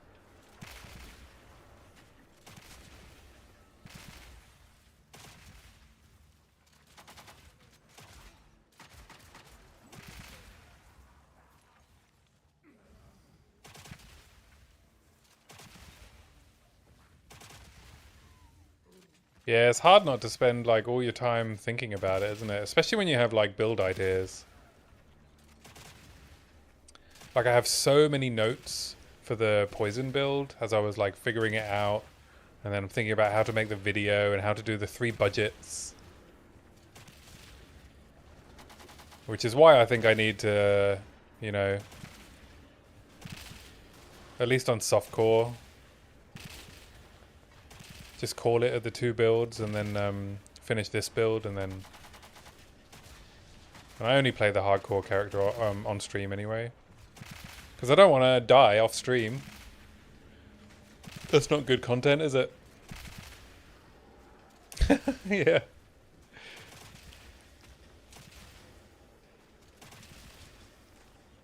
Yeah, it's hard not to spend like all your time thinking about it, isn't it? Especially when you have like build ideas. Like I have so many notes for the poison build as I was like figuring it out, and then I'm thinking about how to make the video and how to do the 3 budgets. Which is why I think I need to, you know, at least on softcore, just call it at the 2 builds and then finish this build, and then... And I only play the hardcore character on stream anyway. Because I don't want to die off stream. That's not good content, is it? Yeah.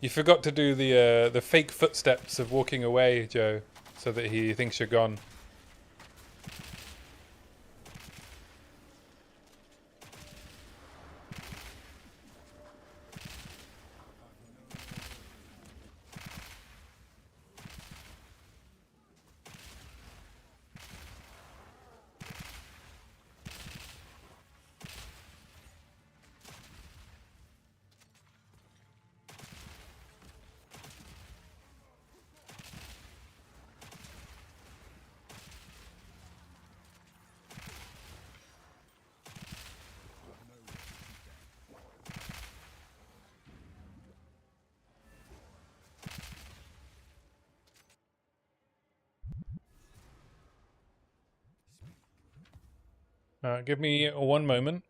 You forgot to do the fake footsteps of walking away, Joe, so that he thinks you're gone. Give me 1 moment.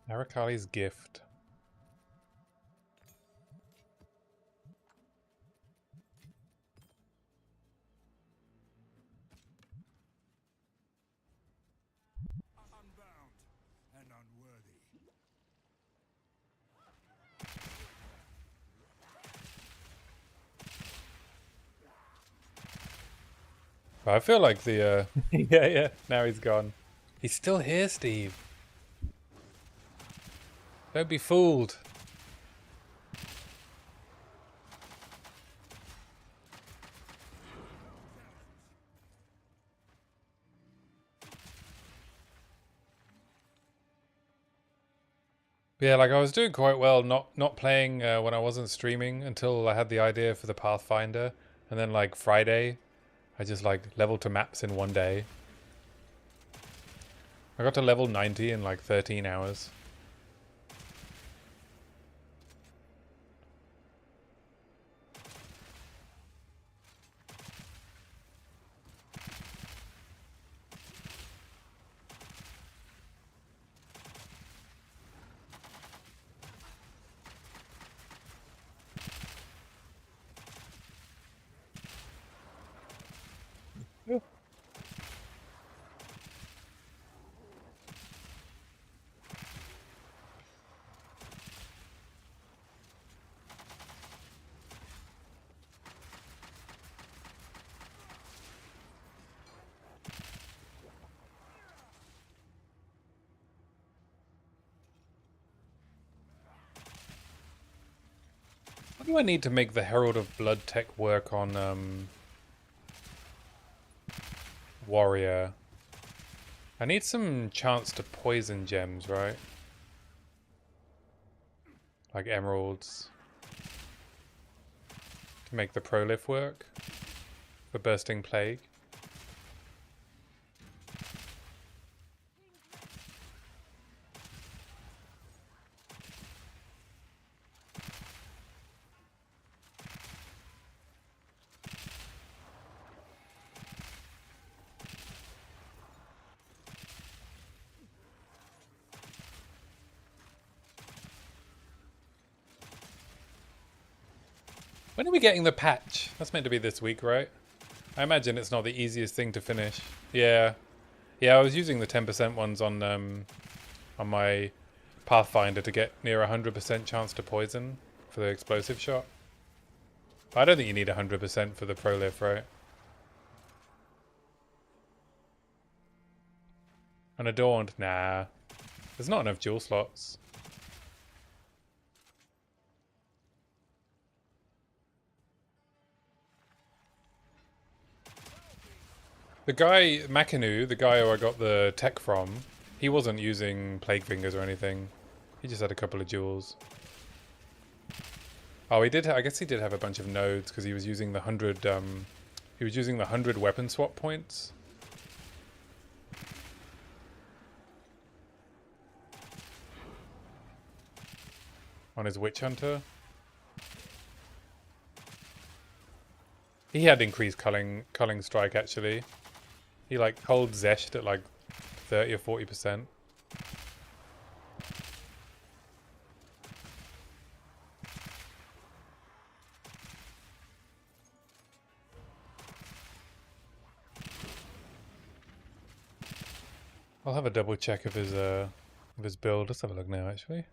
Arakali's gift. Unbound and unworthy. I feel like the yeah, now he's gone. He's still here, Steve. Don't be fooled. Yeah, like I was doing quite well not playing when I wasn't streaming until I had the idea for the Pathfinder, and then like Friday, I just like leveled to maps in one day. I got to level 90 in like 13 hours. What do I need to make the Herald of Blood tech work on Warrior? I need some chance to poison gems, right? Like emeralds. To make the prolif work. For Bursting Plague. When are we getting the patch? That's meant to be this week, right? I imagine it's not the easiest thing to finish. Yeah. Yeah, I was using the 10% ones on my Pathfinder to get near 100% chance to poison for the explosive shot. I don't think you need 100% for the prolif, right? Unadorned? Nah. There's not enough dual slots. The guy, Makinu, the guy who I got the tech from, he wasn't using Plague Fingers or anything. He just had a couple of jewels. Oh, he did. I guess he did have a bunch of nodes because he was using the 100. He was using the 100 weapon swap points. On his Witch Hunter. He had increased culling strike actually. He like holds Zesht at like 30 or 40%. I'll have a double check of his build. Let's have a look now actually.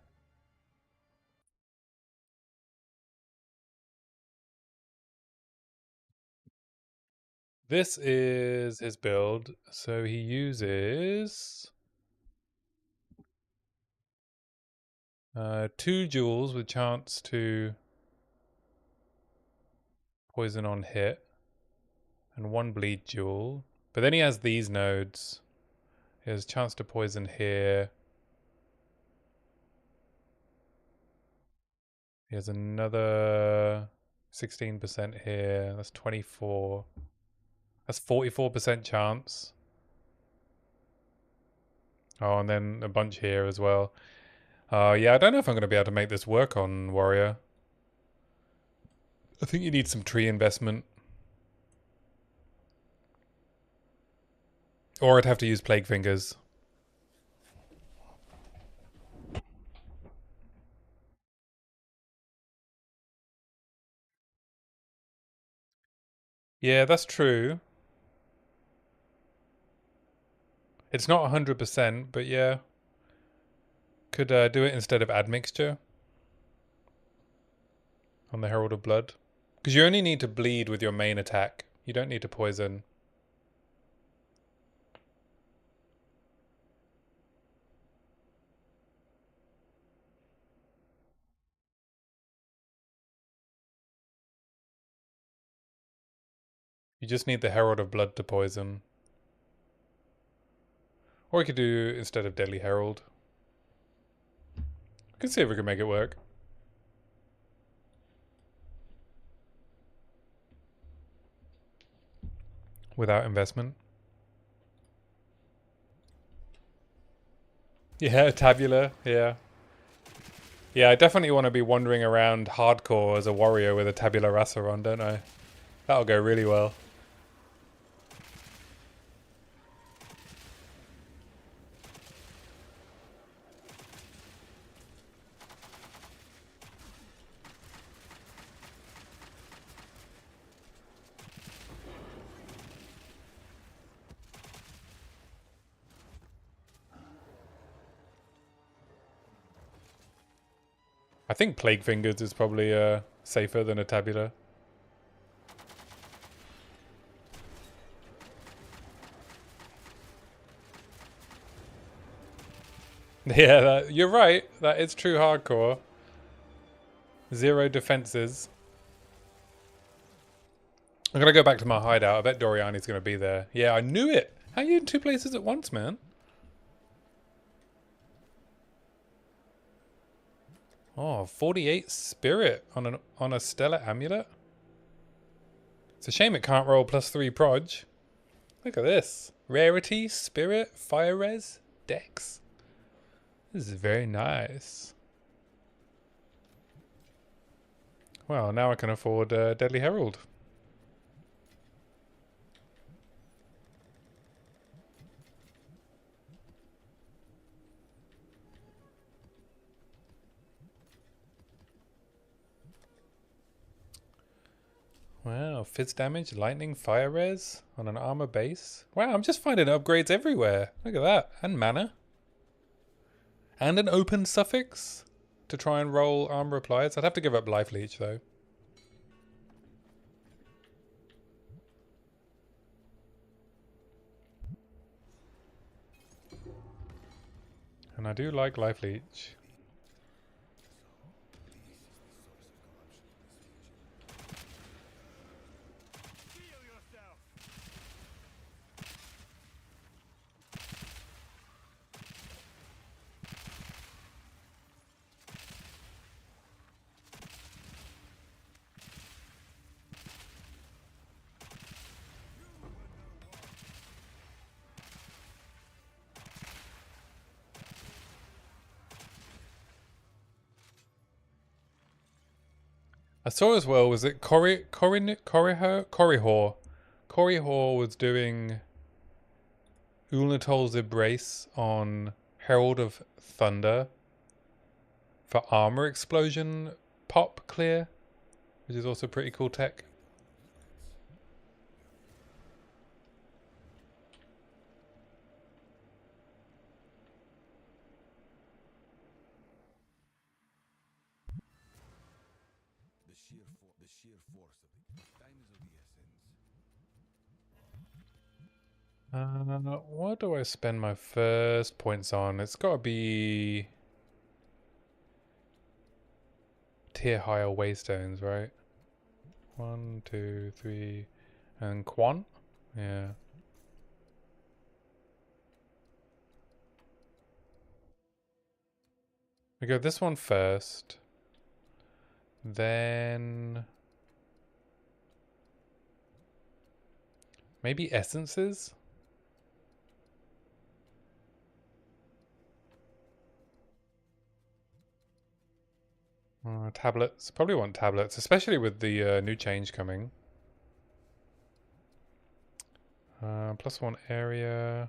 This is his build. So he uses 2 jewels with chance to poison on hit and 1 bleed jewel. But then he has these nodes. He has chance to poison here. He has another 16% here. That's 24. That's 44% chance. Oh, and then a bunch here as well. Yeah, I don't know if I'm going to be able to make this work on Warrior. I think you need some tree investment. Or I'd have to use Plague Fingers. Yeah, that's true. It's not 100%, but yeah. Could do it instead of admixture. On the Herald of Blood. Because you only need to bleed with your main attack. You don't need to poison. You just need the Herald of Blood to poison. Or you could do instead of Deadly Herald. We can see if we can make it work. Without investment. Yeah, tabular, yeah. Yeah, I definitely want to be wandering around hardcore as a warrior with a tabula rasa on, don't I? That'll go really well. I think Plague Fingers is probably safer than a tabula. Yeah, you're right. That is true hardcore. 0 defenses. I'm going to go back to my hideout. I bet Doriani's going to be there. Yeah, I knew it. How are you in 2 places at once, man? Oh, 48 spirit on a stellar amulet. It's a shame it can't roll +3 proj. Look at this. Rarity, spirit, fire res, dex. This is very nice. Well, now I can afford Deadly Herald. Wow, fizz damage, lightning, fire res on an armor base. Wow, I'm just finding upgrades everywhere. Look at that. And mana. And an open suffix to try and roll armor applies. I'd have to give up life leech though. And I do like life leech. I saw as well, was it Corihor was doing Ulnatol's Embrace on Herald of Thunder for armor explosion pop clear, which is also pretty cool tech. The sheer force of it. Time is of the essence. What do I spend my first points on? It's got to be tier higher waystones, right? 1, 2, 3, and Quan? Yeah. We go this one first. Then maybe essences? Tablets. Probably want tablets, especially with the new change coming. +1 area.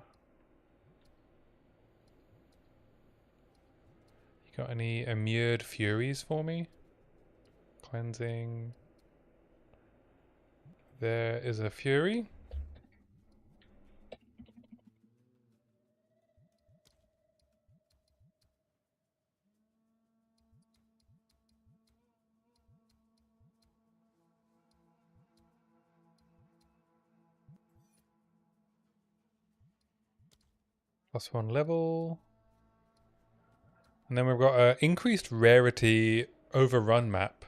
You got any immured furies for me? Cleansing. There is a fury. +1 level. And then we've got an increased rarity overrun map.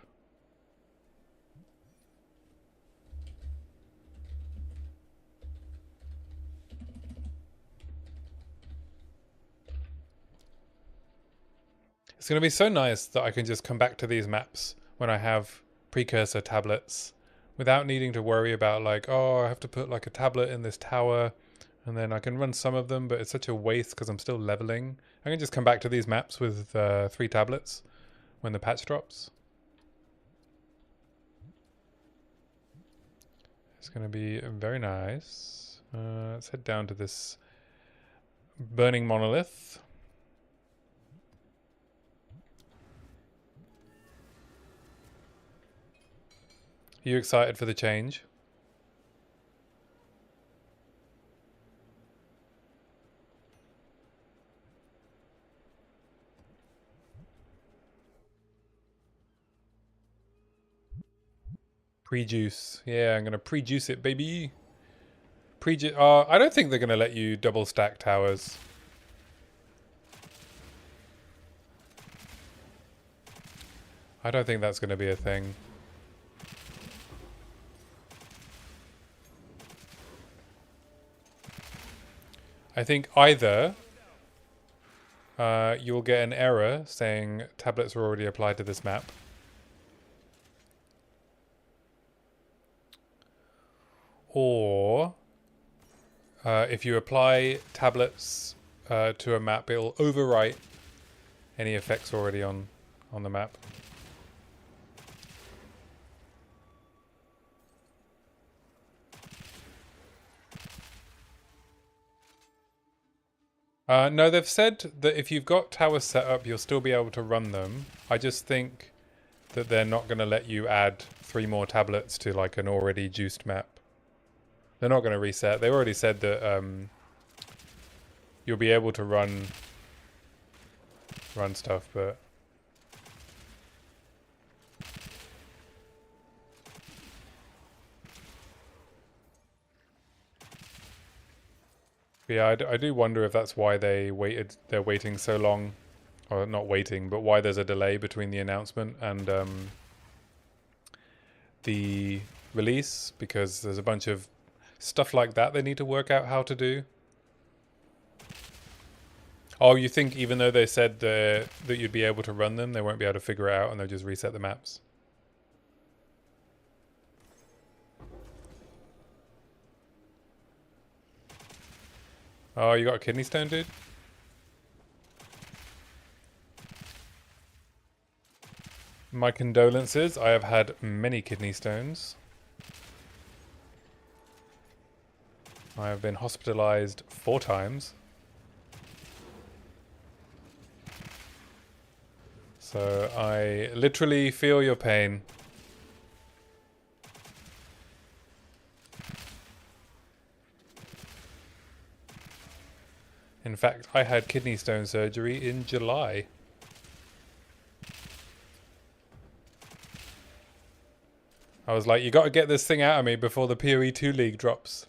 It's going to be so nice that I can just come back to these maps when I have precursor tablets without needing to worry about like, oh, I have to put like a tablet in this tower and then I can run some of them, but it's such a waste because I'm still leveling. I can just come back to these maps with 3 tablets when the patch drops. It's going to be very nice. Let's head down to this burning monolith. Are you excited for the change? Pre-juice. Yeah, I'm going to pre-juice it, baby. I don't think they're going to let you double stack towers. I don't think that's going to be a thing. I think either you'll get an error saying tablets were already applied to this map. Or if you apply tablets to a map, it'll overwrite any effects already on the map. No, they've said that if you've got towers set up, you'll still be able to run them. I just think that they're not going to let you add 3 more tablets to like an already juiced map. They're not going to reset. They already said that you'll be able to run stuff, but yeah, I do wonder if that's why they're waiting so long, or not waiting, but why there's a delay between the announcement and the release, because there's a bunch of stuff like that they need to work out how to do. Oh, you think even though they said that you'd be able to run them, they won't be able to figure it out and they'll just reset the maps? Oh, you got a kidney stone, dude? My condolences. I have had many kidney stones. I have been hospitalized 4 times. So I literally feel your pain. In fact, I had kidney stone surgery in July. I was like, you got to get this thing out of me before the PoE 2 League drops.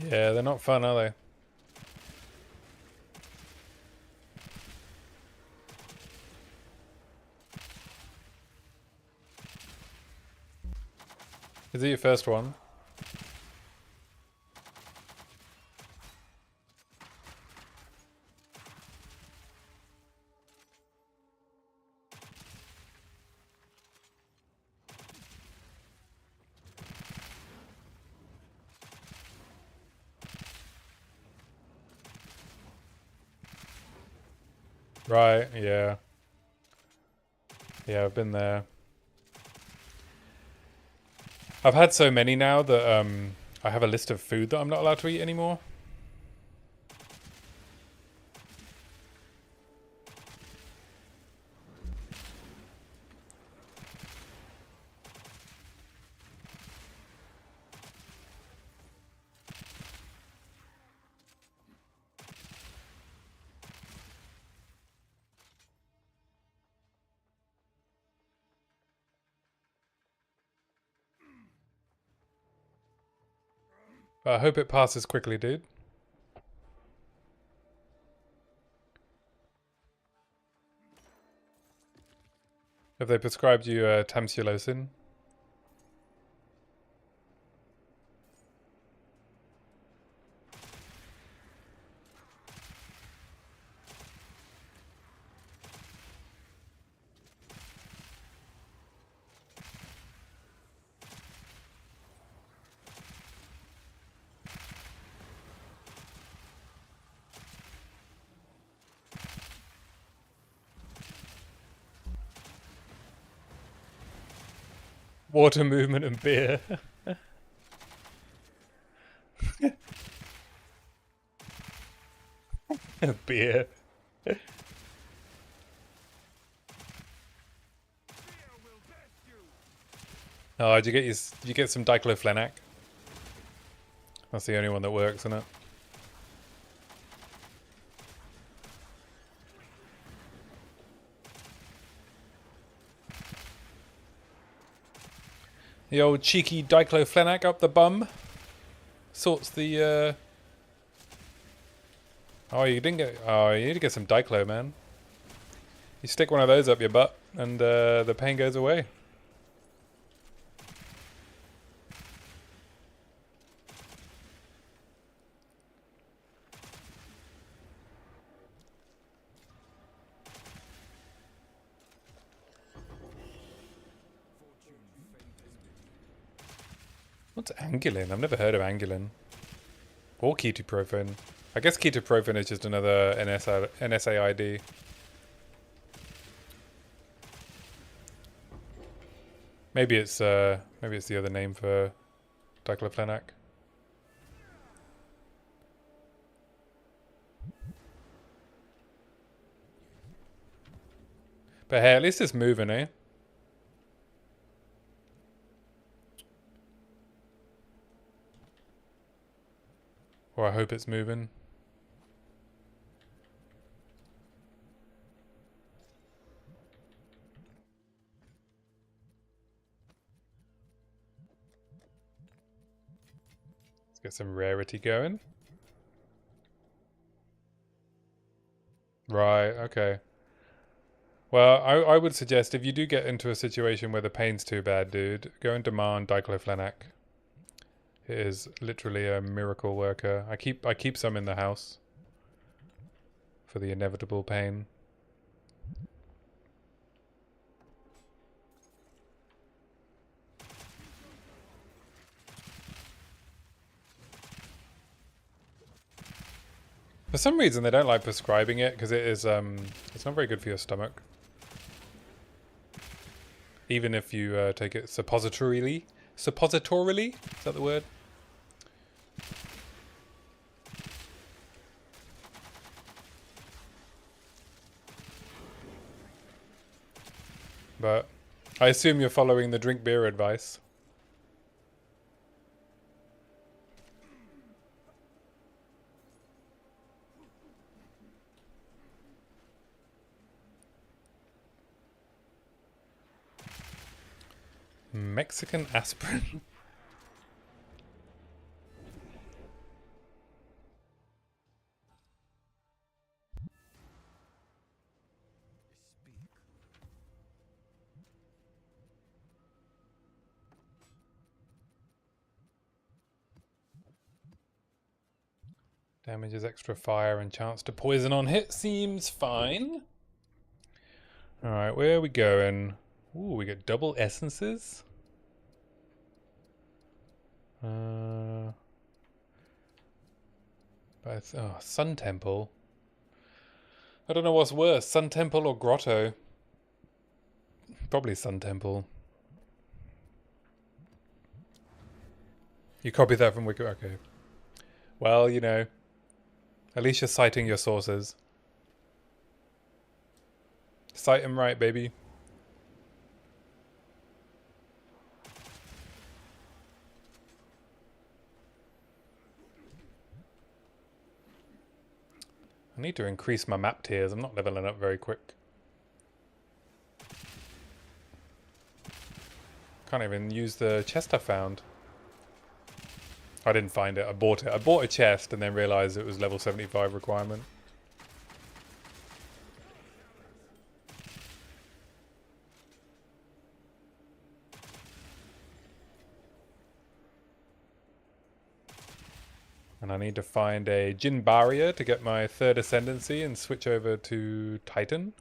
Yeah, they're not fun, are they? Is it your first one? Right, yeah. Yeah, I've been there. I've had so many now that I have a list of food that I'm not allowed to eat anymore. But I hope it passes quickly, dude. Have they prescribed you tamsulosin? Water movement and beer. Beer. Oh, did you get some diclofenac? That's the only one that works, isn't it? The old cheeky diclofenac up the bum. Sorts the, Oh, you didn't get... Oh, you need to get some diclo, man. You stick one of those up your butt, and the pain goes away. What's Angulin? I've never heard of Angulin. Or ketoprofen. I guess ketoprofen is just another NSAID. Maybe it's the other name for diclofenac. But hey, at least it's moving, eh? Or I hope it's moving. Let's get some rarity going. Right, okay. Well, I would suggest if you do get into a situation where the pain's too bad, dude, go and demand diclofenac. It is literally a miracle worker. I keep some in the house for the inevitable pain. For some reason they don't like prescribing it because it is it's not very good for your stomach. Even if you take it suppositorily. Suppositorily? Is that the word? But I assume you're following the drink beer advice. Mexican aspirin. Damages extra fire and chance to poison on hit. Seems fine. Alright, where are we going? Ooh, we get double essences. Sun Temple. I don't know what's worse, Sun Temple or Grotto. Probably Sun Temple. You copied that from Wiki. Okay. Well, you know, at least you're citing your sources. Cite them right, baby. I need to increase my map tiers. I'm not leveling up very quick. Can't even use the chest I found. I didn't find it. I bought it. I bought a chest and then realized it was level 75 requirement. And I need to find a Jin Barrier to get my 3rd ascendancy and switch over to Titan.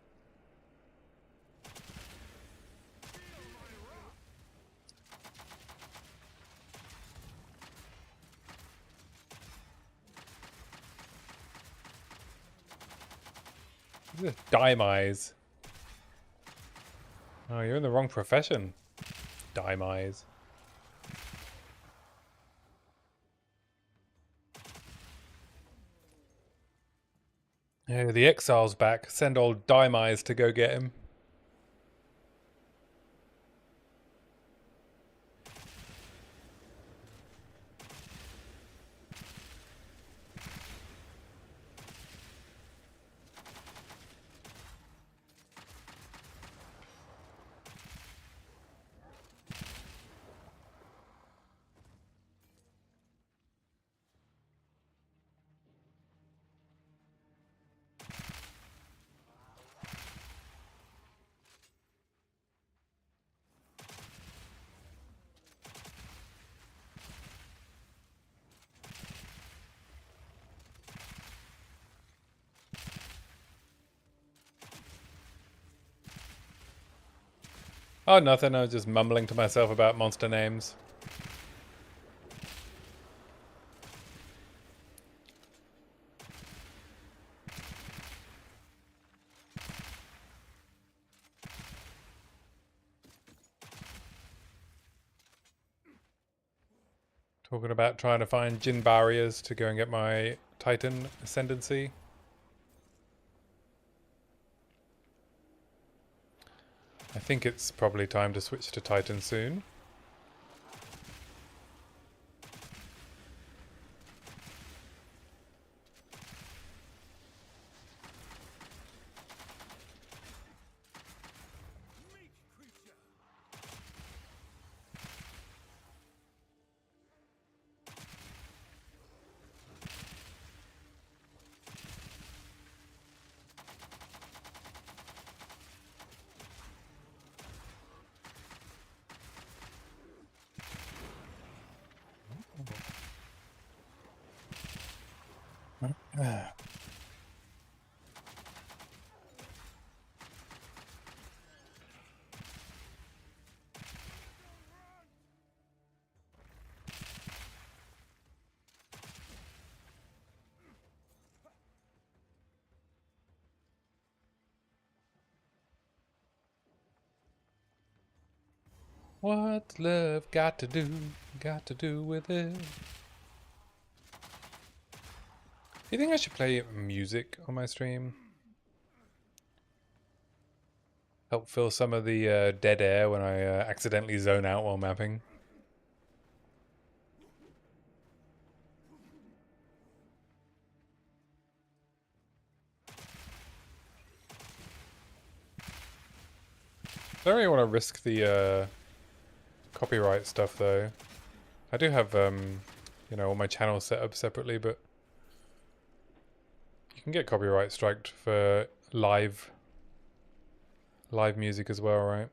What's this? Dimeise. Oh, you're in the wrong profession. Dimeise. Yeah, the exile's back. Send old Dimeise to go get him. Oh, nothing. I was just mumbling to myself about monster names. Talking about trying to find Jin Barriers to go and get my Titan ascendancy. I think it's probably time to switch to Titan soon. What's love got to do with it? Do you think I should play music on my stream? Help fill some of the dead air when I accidentally zone out while mapping. I don't really want to risk the copyright stuff though. I do have you know, all my channels set up separately, but you can get copyright striked for live music as well, right?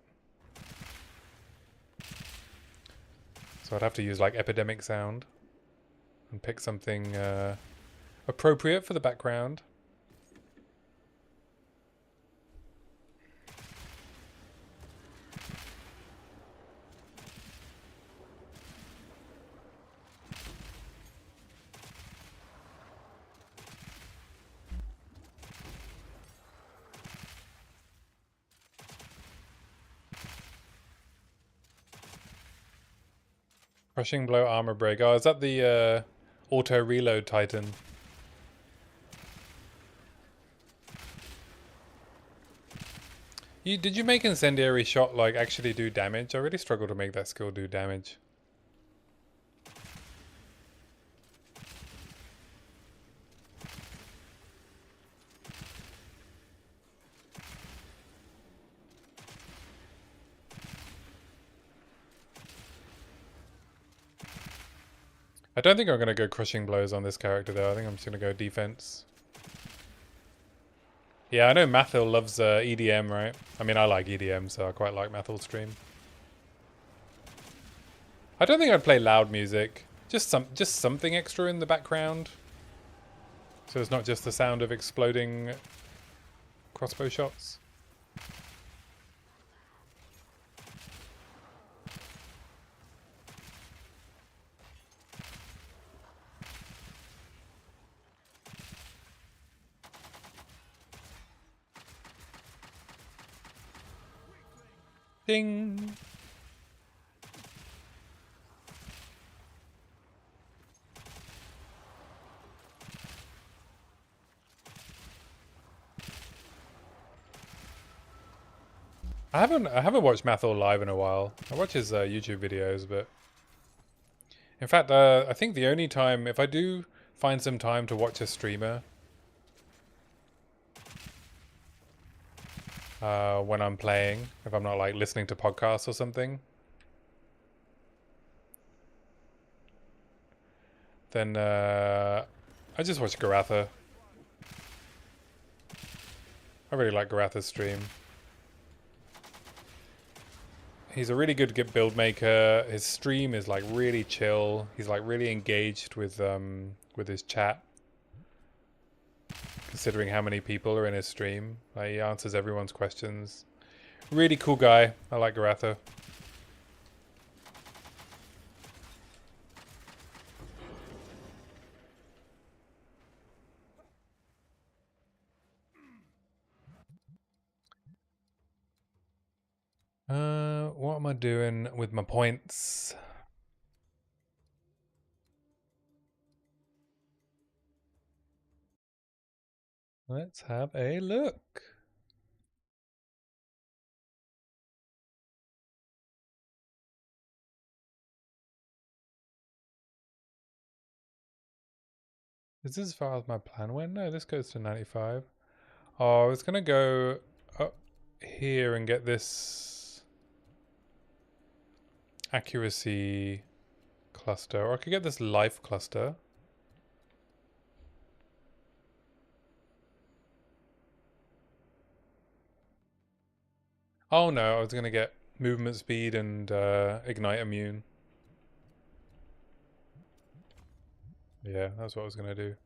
So I'd have to use like Epidemic Sound and pick something appropriate for the background. Crushing Blow Armor Break. Oh, is that the auto reload Titan? Did you make Incendiary Shot like actually do damage? I really struggle to make that skill do damage. I don't think I'm going to go crushing blows on this character though. I think I'm just going to go defense. Yeah, I know Mathil loves EDM, right? I mean, I like EDM, so I quite like Mathil's stream. I don't think I'd play loud music. Just something extra in the background. So it's not just the sound of exploding crossbow shots. Ding! I haven't watched Mathil live in a while. I watch his YouTube videos, but in fact, I think the only time, if I do find some time to watch a streamer, when I'm playing, if I'm not like listening to podcasts or something, then I just watch Garatha. I really like Garatha's stream. He's a really good build maker. His stream is like really chill. He's like really engaged with his chat. Considering how many people are in his stream, like he answers everyone's questions. Really cool guy. I like Garatha. What am I doing with my points? Let's have a look. Is this as far as my plan went? No, this goes to 95. Oh, I was gonna go up here and get this accuracy cluster, or I could get this life cluster. Oh no, I was gonna get movement speed and ignite immune. Yeah, that's what I was gonna do.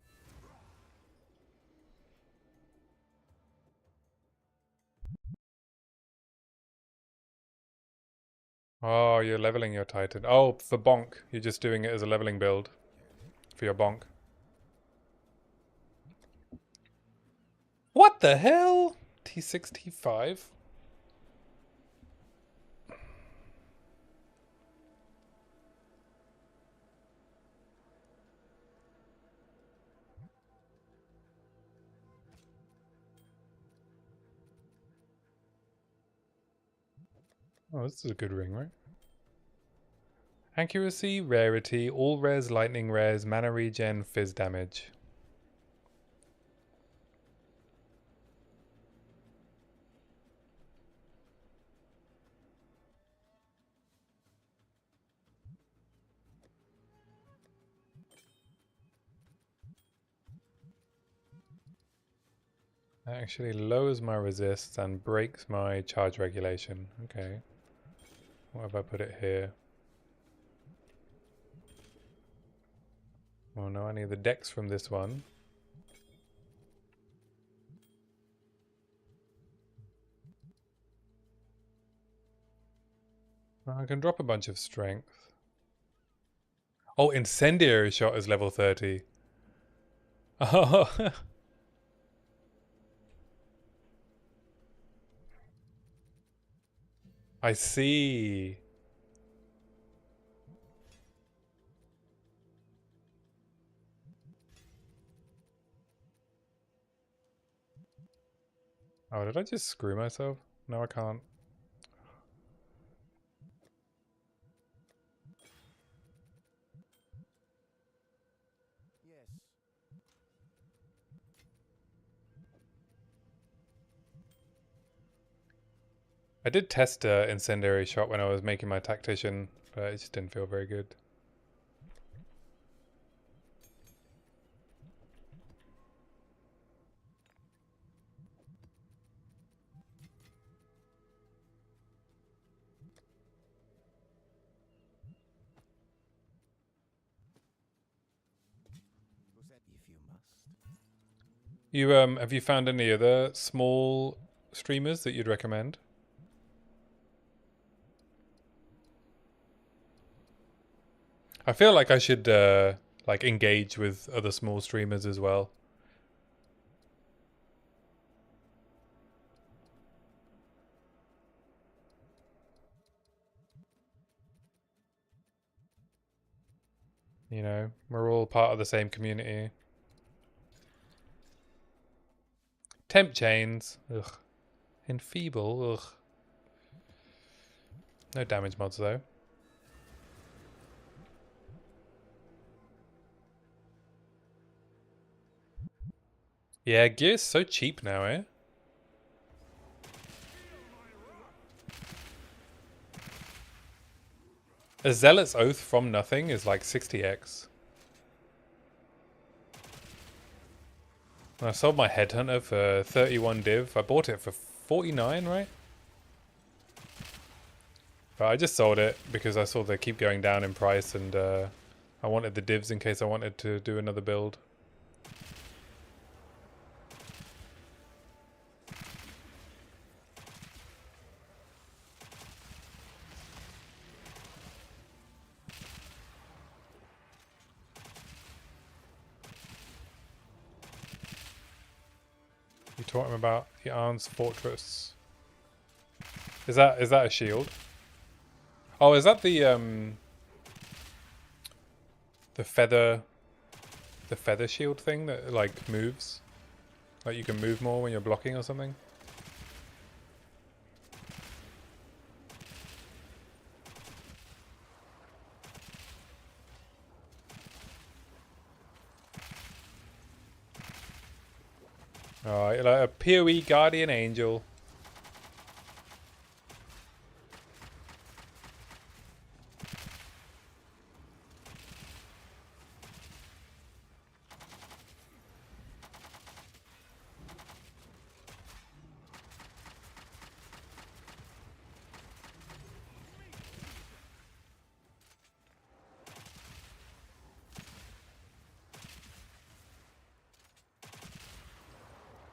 Oh, you're leveling your Titan. Oh, for Bonk. You're just doing it as a leveling build for your Bonk. What the hell? T6, T5? Oh, this is a good ring, right? Accuracy, rarity, all rares, lightning rares, mana regen, fizz damage. That actually lowers my resist and breaks my charge regulation. Okay. What if I put it here? Oh no, I need the dex from this one. I can drop a bunch of strength. Oh, incendiary shot is level 30. Oh. I see. Oh, did I just screw myself? No, I can't. Yes. I did test incendiary shot when I was making my tactician, but it just didn't feel very good. you must. You have you found any other small streamers that you'd recommend? I feel like I should like engage with other small streamers as well. You know, we're all part of the same community. Temp chains. Ugh. Enfeeble. Ugh. No damage mods though. Yeah, gear's so cheap now, eh? A Zealot's Oath from nothing is like 60x. I sold my Headhunter for 31 div. I bought it for 49, right? But I just sold it because I saw they keep going down in price and I wanted the divs in case I wanted to do another build. You taught him about the Arn's Fortress. Is that a shield? Oh, is that the feather shield thing that like moves? Like you can move more when you're blocking or something? Alright, like a PoE Guardian Angel.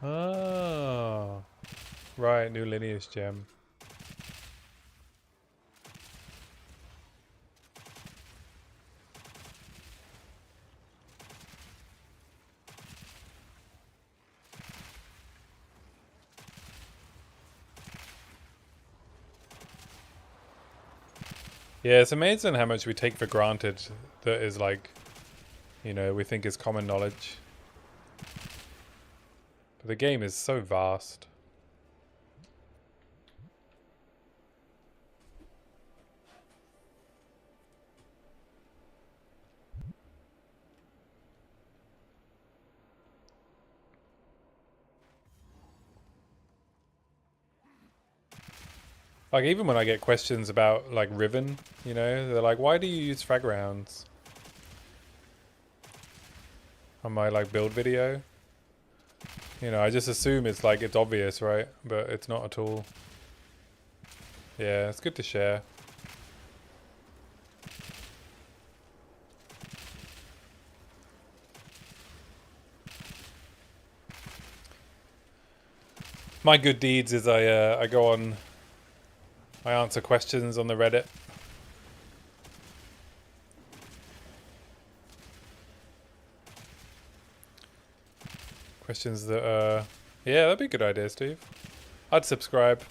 Oh, right, new lineage gem. Yeah, it's amazing how much we take for granted that is like, you know, we think is common knowledge. But the game is so vast. Like, even when I get questions about, like, Riven, you know, they're like, why do you use frag rounds on my, like, build video? You know, I just assume it's, like, it's obvious, right? But it's not at all. Yeah, it's good to share. My good deeds is I go on... I answer questions on the Reddit. Questions that, yeah, that'd be a good idea, Steve. I'd subscribe.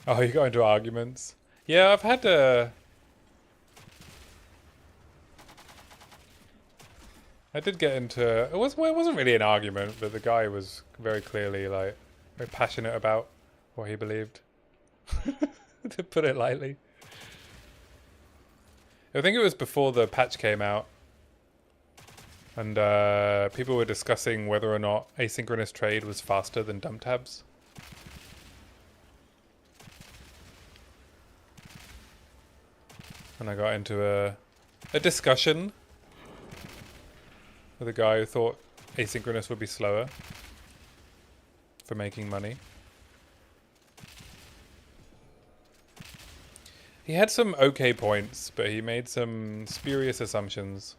Oh, you got into arguments. Yeah, I've had I did get into... well, it wasn't really an argument, but the guy was very clearly, like, Very passionate about what he believed, to put it lightly. I think it was before the patch came out, and people were discussing whether or not asynchronous trade was faster than dump tabs. And I got into a discussion with a guy who thought asynchronous would be slower for making money. He had some okay points, but he made some spurious assumptions.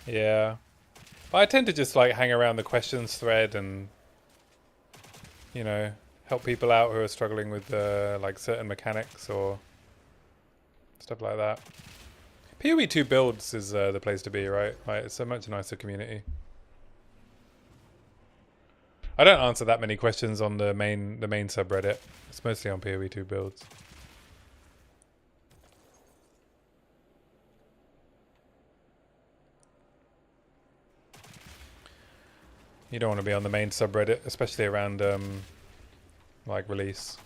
Yeah. But I tend to just like hang around the questions thread and, you know, help people out who are struggling with like certain mechanics or stuff like that. PoE2 builds is the place to be, right? Like, it's a much nicer community. I don't answer that many questions on the main subreddit. It's mostly on PoE2 builds. You don't want to be on the main subreddit, especially around like release.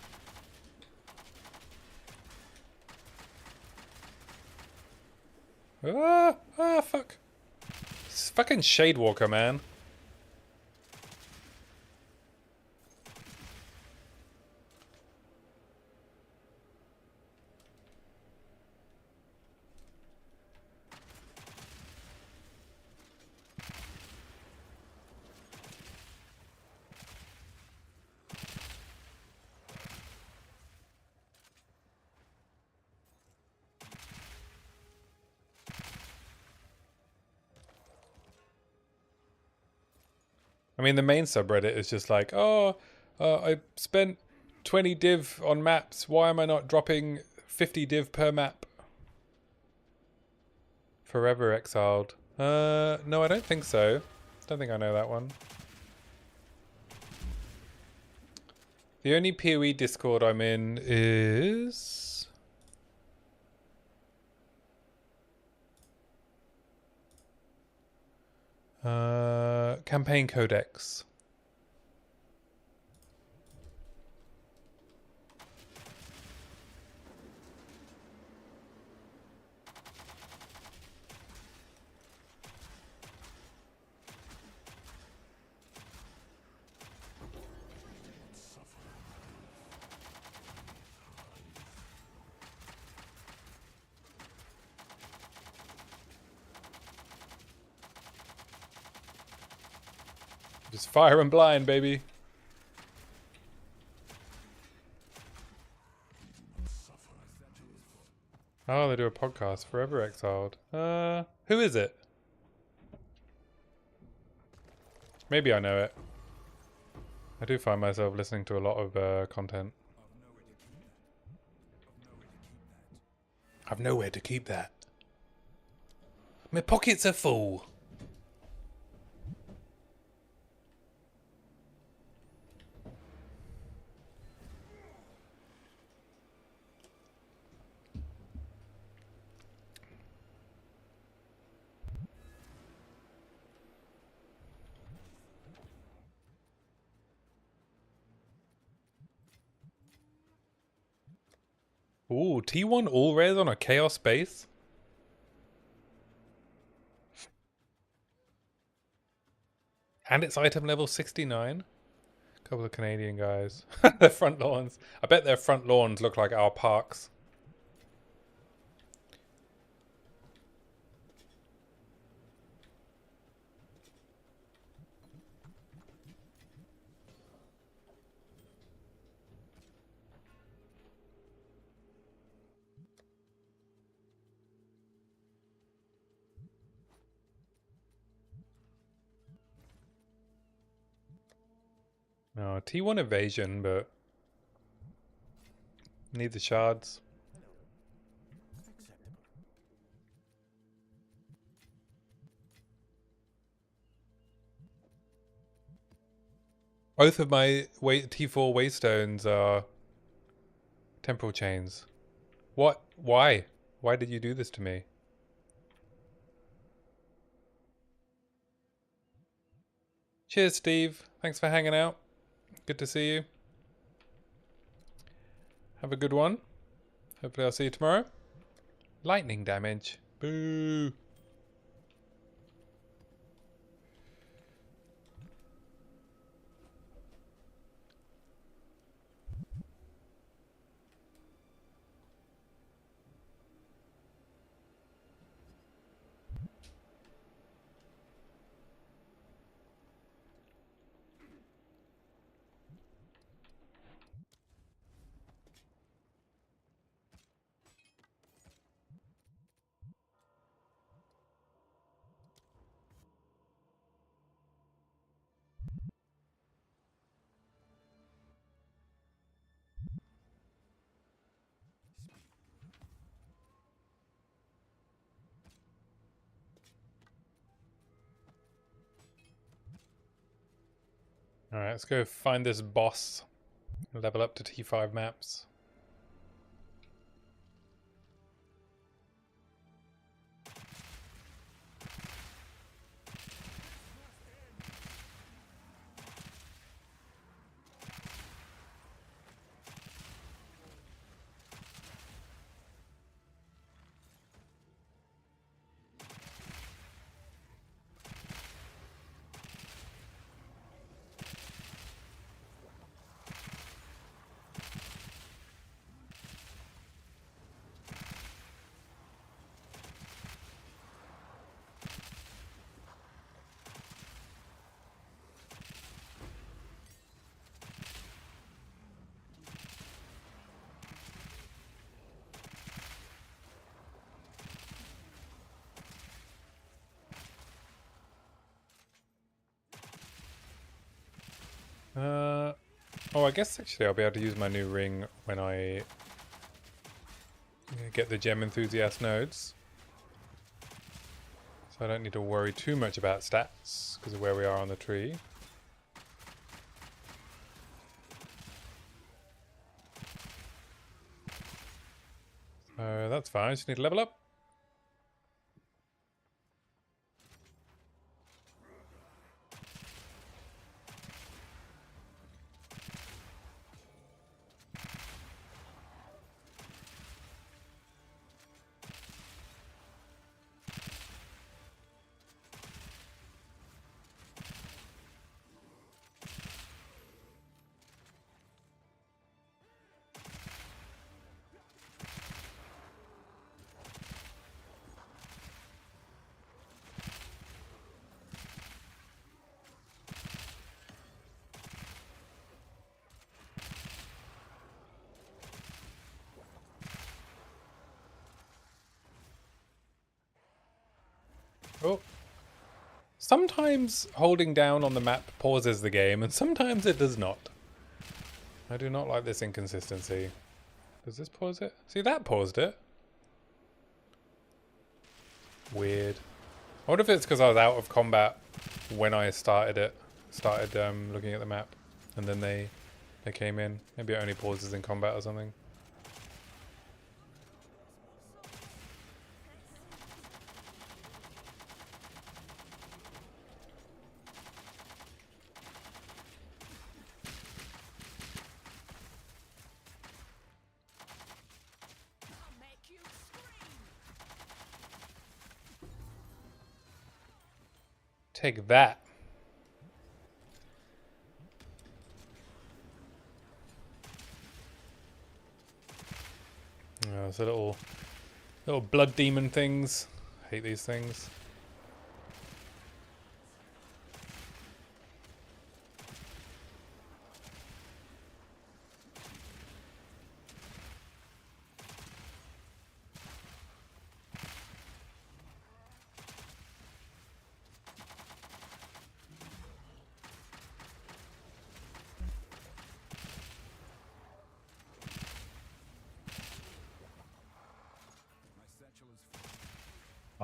Fuck. It's fucking Shadewalker, man. I mean, the main subreddit is just like, oh, I spent 20 div on maps. Why am I not dropping 50 div per map? Forever Exiled. No, I don't think so. Don't think I know that one. The only PoE Discord I'm in is... Campaign Codex. Just fire and blind, baby. Oh, they do a podcast, Forever Exiled. Who is it? Maybe I know it. I do find myself listening to a lot of content. I've nowhere to keep that. My pockets are full. Ooh, T1 all rares on a Chaos base? And it's item level 69? Couple of Canadian guys. Their front lawns. I bet their front lawns look like our parks. No, T1 evasion, but Need the shards. Acceptable. Both of my T4 waystones are temporal chains. What? Why? Why did you do this to me? Cheers, Steve. Thanks for hanging out. Good to see you. Have a good one. Hopefully I'll see you tomorrow. Lightning damage. Boo. Alright, let's go find this boss. Level up to T5 maps. Oh, I guess actually I'll be able to use my new ring when I get the Gem Enthusiast nodes. So I don't need to worry too much about stats because of where we are on the tree. So that's fine, I just need to level up. Oh. Sometimes holding down on the map pauses the game, and sometimes it does not. I do not like this inconsistency. Does this pause it? See, that paused it. Weird. I wonder if it's because I was out of combat when I started looking at the map, and then they came in. Maybe it only pauses in combat or something. Take that. Oh, it's a little blood demon things. Hate these things.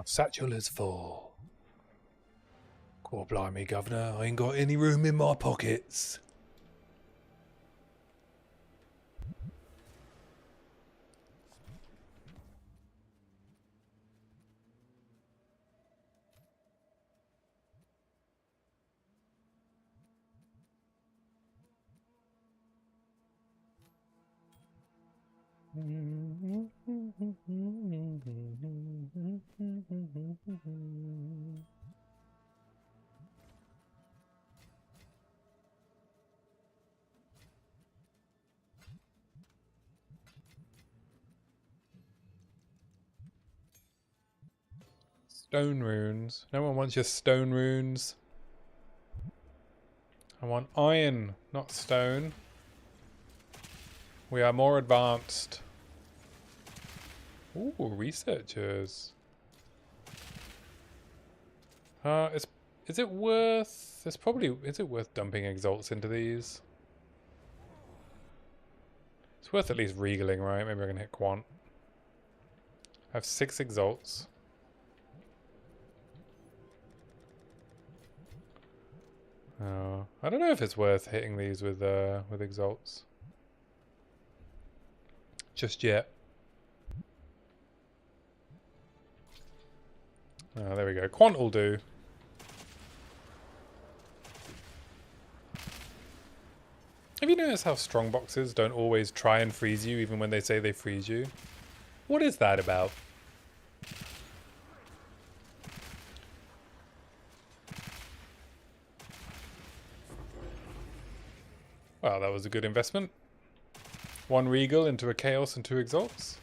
Satchel is full. God blimey, Governor, I ain't got any room in my pockets. Stone runes. No one wants your stone runes. I want iron, not stone. We are more advanced. Ooh, researchers. Is it worth? Is it worth dumping exalts into these? It's worth at least regaling, right? Maybe I can hit Quant. I have 6 exalts. Oh, I don't know if it's worth hitting these with exalts just yet. Oh, there we go. Quant will do. Have you noticed how strong boxes don't always try and freeze you even when they say they freeze you? What is that about? Well, that was a good investment. 1 regal into a chaos and 2 exalts.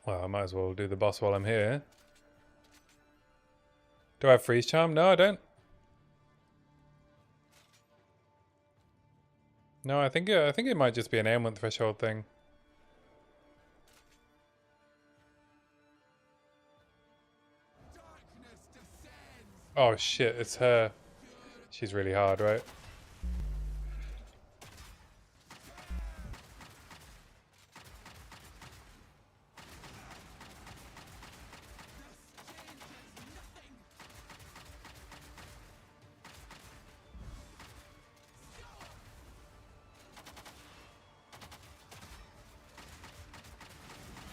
Well, I might as well do the boss while I'm here. Do I have freeze charm? No, I don't. No, I think it might just be an ailment threshold thing. Oh shit, it's her. She's really hard, right?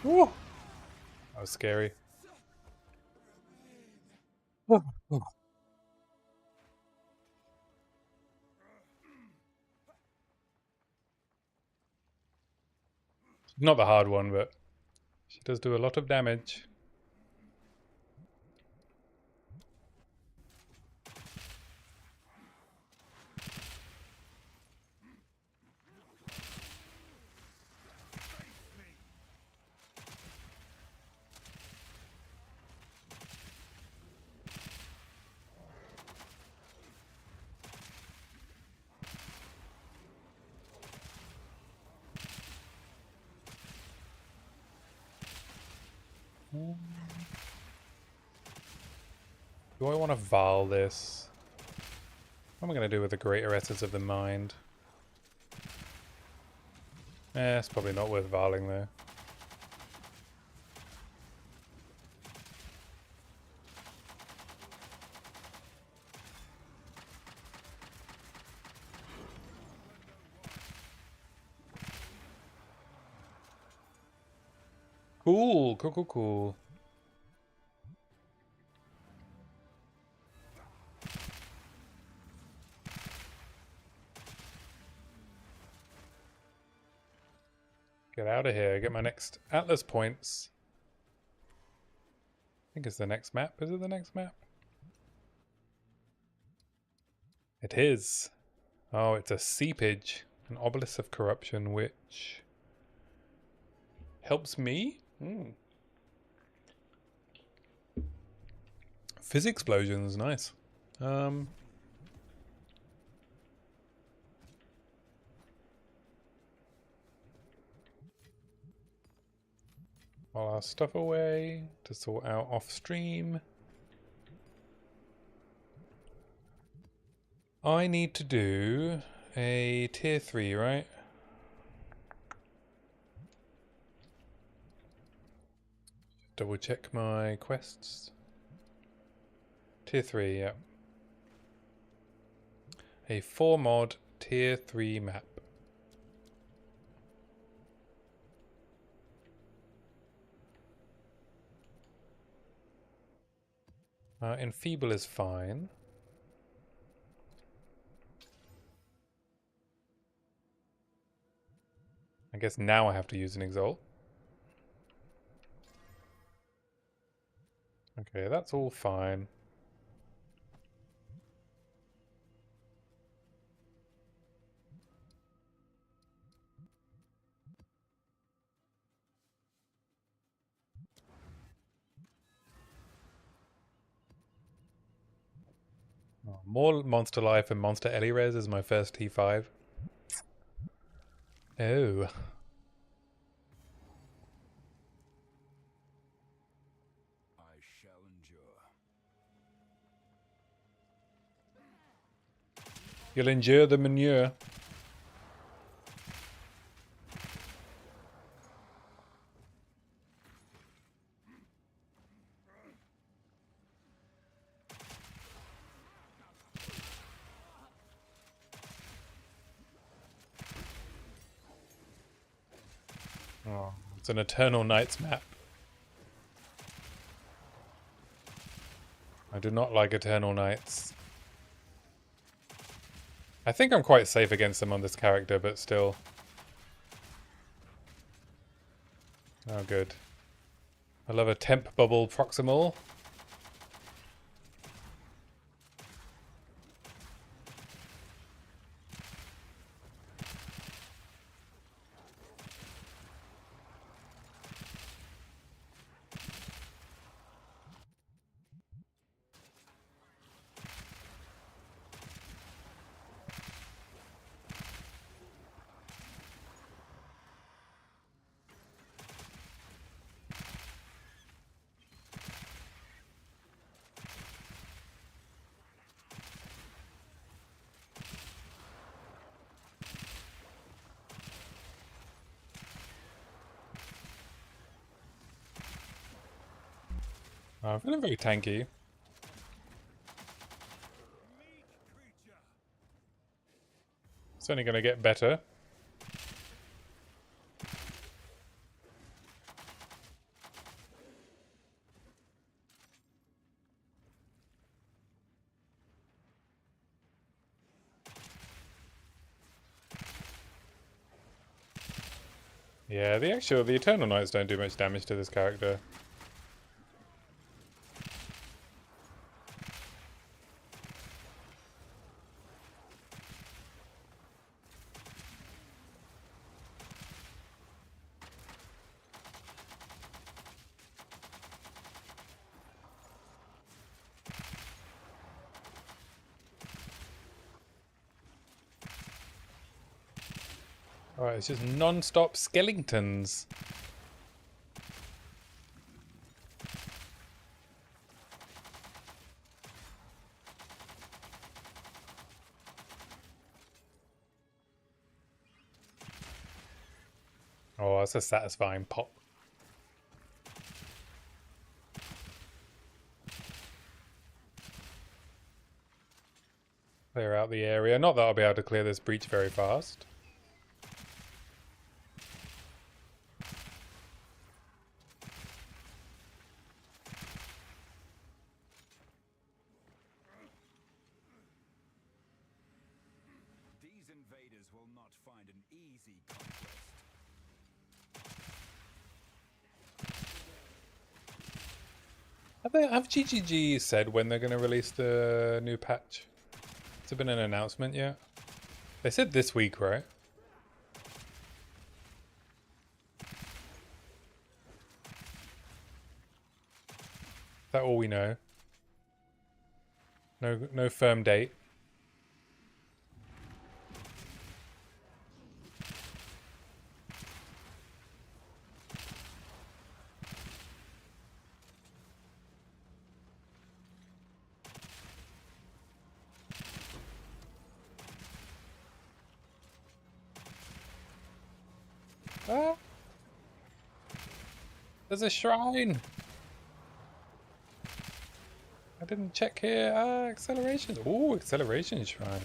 Woo! That was scary. Not the hard one, but she does do a lot of damage. Do I want to Val this? What am I going to do with the Greater Essence of the Mind? It's probably not worth Valing though. Cool, cool, cool, cool. Get out of here. Get my next Atlas points. I think it's the next map. Is it the next map? It is. Oh, it's a seepage. An obelisk of corruption, which Helps me? Fizz explosions, nice. While our stuff away to sort out off stream. I need to do a tier 3, right? Double check my quests. Tier 3, yeah. A 4 mod tier 3 map. Enfeeble is fine. I guess now I have to use an exalt. Okay, that's all fine. Oh, more Monster Life and Monster Elirez is my first T5. Oh. I shall endure. You'll endure the manure. Oh, it's an Eternal Nights map. I do not like Eternal Nights. I think I'm quite safe against them on this character, but still. Oh, good. I love a temp bubble proximal. Oh, I'm feeling very tanky. It's only going to get better. Yeah, the Eternal Knights don't do much damage to this character. Alright, it's just non-stop skeletons. Oh, that's a satisfying pop. Clear out the area. Not that I'll be able to clear this breach very fast. These invaders will not find an easy conquest. Have GGG said when they're going to release the new patch? Has there been an announcement yet? They said this week, right? that all we know? No firm date. Ah! There's a shrine! I didn't check here. Ah, acceleration. Ooh, acceleration shrine.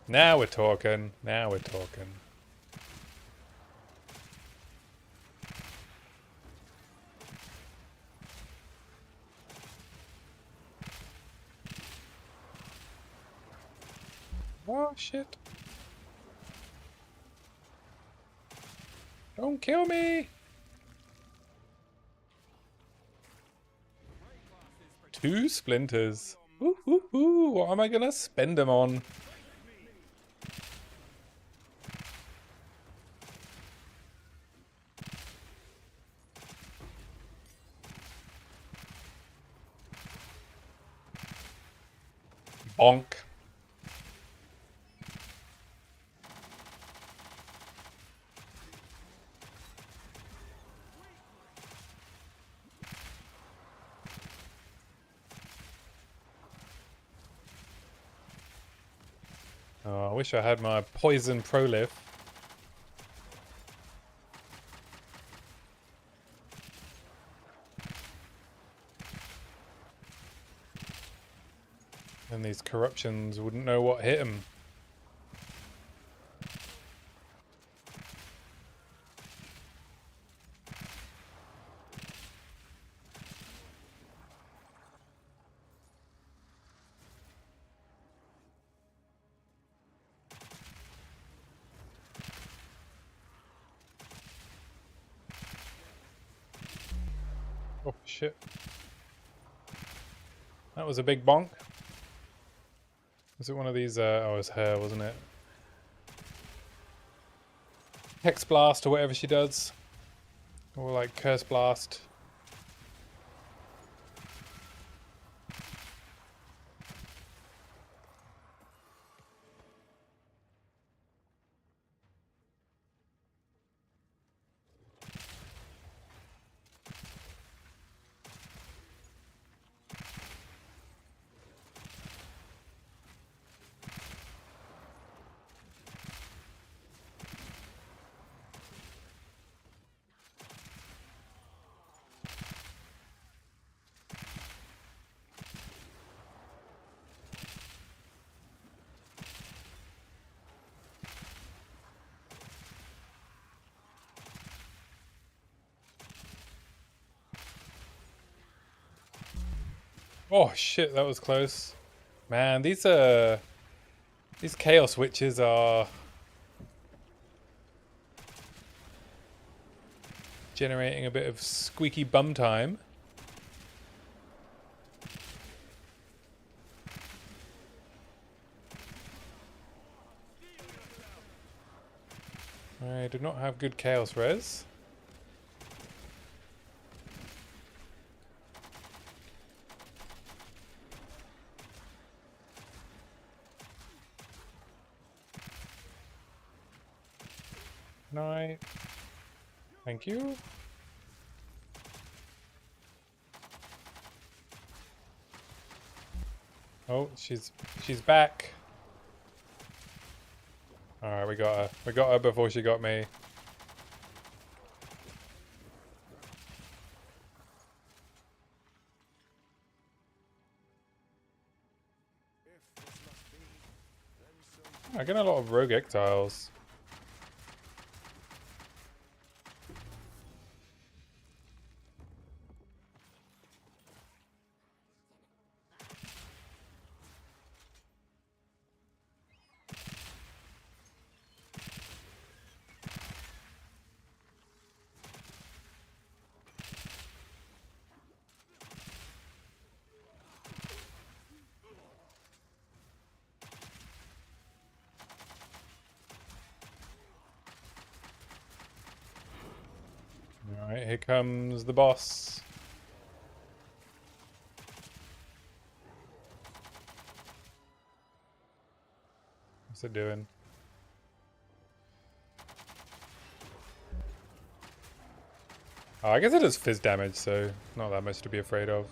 Now we're talking. Now we're talking. Oh, shit. Don't kill me! 2 splinters. Ooh, ooh, ooh. What am I gonna spend them on? Bonk. Oh, I wish I had my poison prolif. And these corruptions wouldn't know what hit them. Oh, shit. That was a big bonk. Was it one of these? Oh, it was her, wasn't it? Hex Blast or whatever she does. Or like Curse Blast. Oh shit, that was close. Man, these Chaos Witches are generating a bit of squeaky bum time. I do not have good Chaos Res. No. Thank you. Oh, she's back. Alright, we got her. We got her before she got me. I get a lot of rogue exiles. Alright, here comes the boss. What's it doing? Oh, I guess it does fizz damage, so not that much to be afraid of.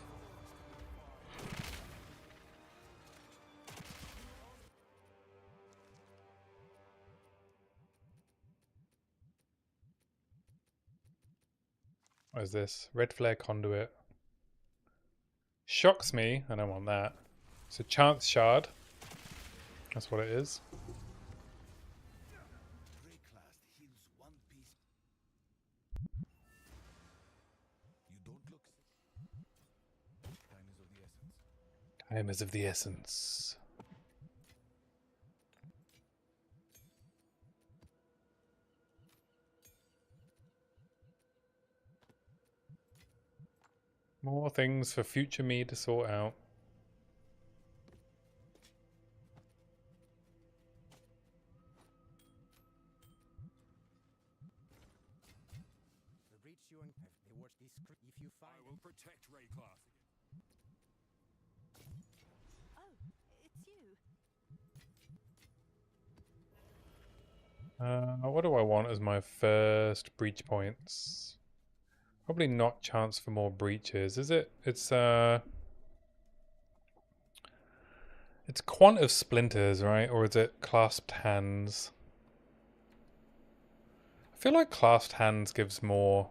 What is this? Red Flare Conduit. Shocks me. I don't want that. It's a Chance Shard. That's what it is. Rayclast heals one piece. You don't look sick. Time is of the essence. Time is of the essence. More things for future me to sort out. Reach you and they watch this if you I find will protect Rayclast. Oh, it's you. What do I want as my first breach points? Probably not chance for more breaches, is it? It's Quant of Splinters, right? Or is it Clasped Hands? I feel like Clasped Hands gives more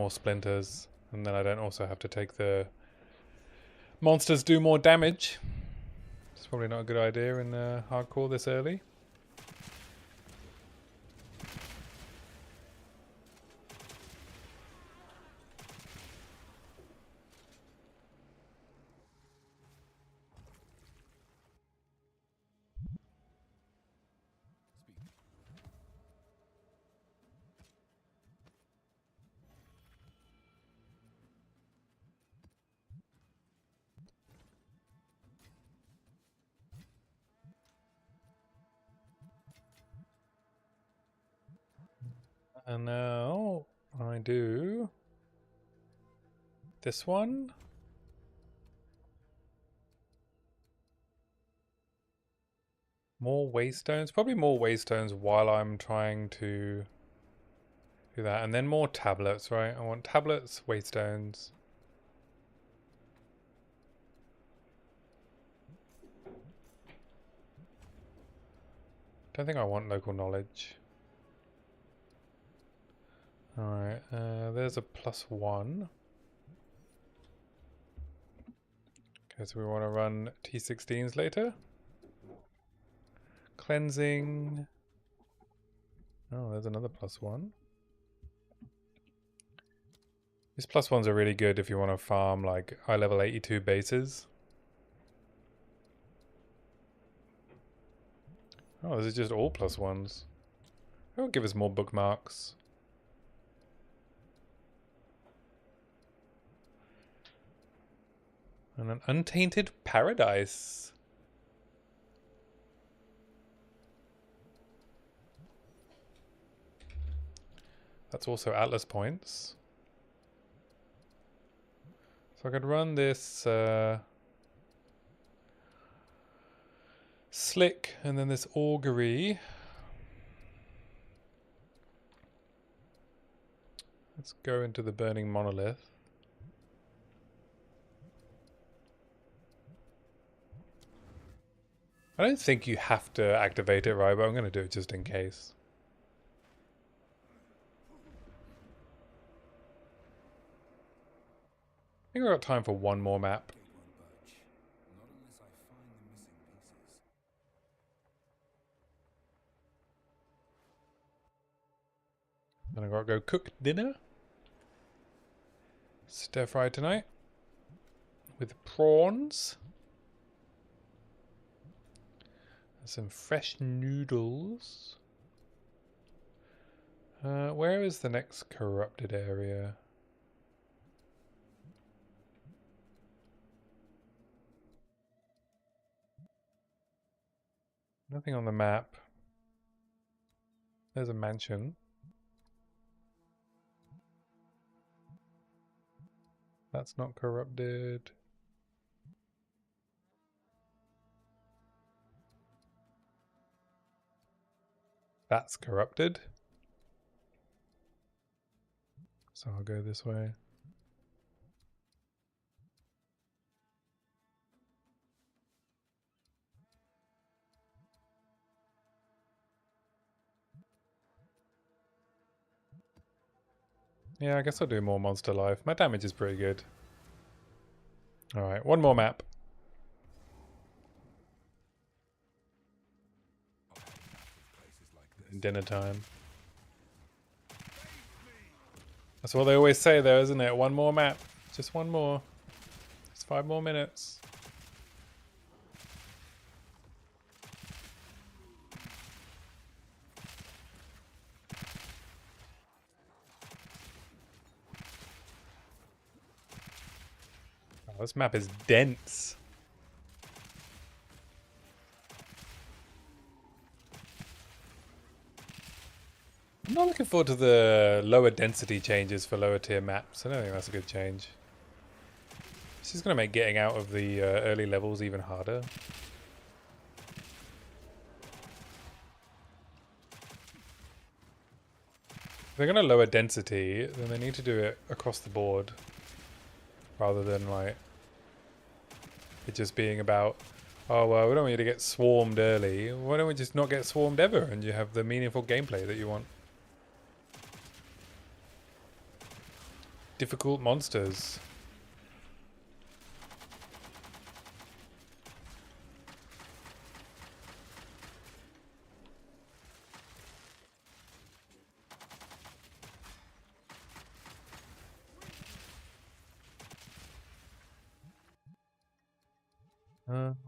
splinters, and then I don't also have to take the monsters do more damage. It's probably not a good idea in hardcore this early. And now I do this one. More waystones, probably more waystones while I'm trying to do that, and then more tablets, right? I want tablets, waystones. Don't think I want local knowledge. Alright, there's a +1. Okay, so we want to run T16s later. Cleansing. Oh, there's another +1. These +1s are really good if you want to farm like high level 82 bases. Oh, this is just all +1s. That will give us more bookmarks. And an Untainted Paradise. That's also Atlas points. So I could run this Slick and then this Augury. Let's go into the Burning Monolith. I don't think you have to activate it, right? But I'm going to do it just in case. I think I've got time for one more map. Gate won't budge. Not unless I find the missing pieces. Then I've got to go cook dinner. Stir fry tonight. With prawns. And some fresh noodles. Where is the next corrupted area? Nothing on the map. There's a mansion. That's not corrupted. That's corrupted. So I'll go this way. Yeah, I guess I'll do more monster life. My damage is pretty good. Alright, one more map. Dinner time. That's what they always say though, isn't it? One more map. Just one more. It's 5 more minutes. Oh, this map is dense. I'm not looking forward to the lower density changes for lower tier maps. I don't think that's a good change. This is going to make getting out of the early levels even harder. If they're going to lower density, then they need to do it across the board. Rather than like it just being about, oh well, we don't want you to get swarmed early. Why don't we just not get swarmed ever and you have the meaningful gameplay that you want? Difficult monsters.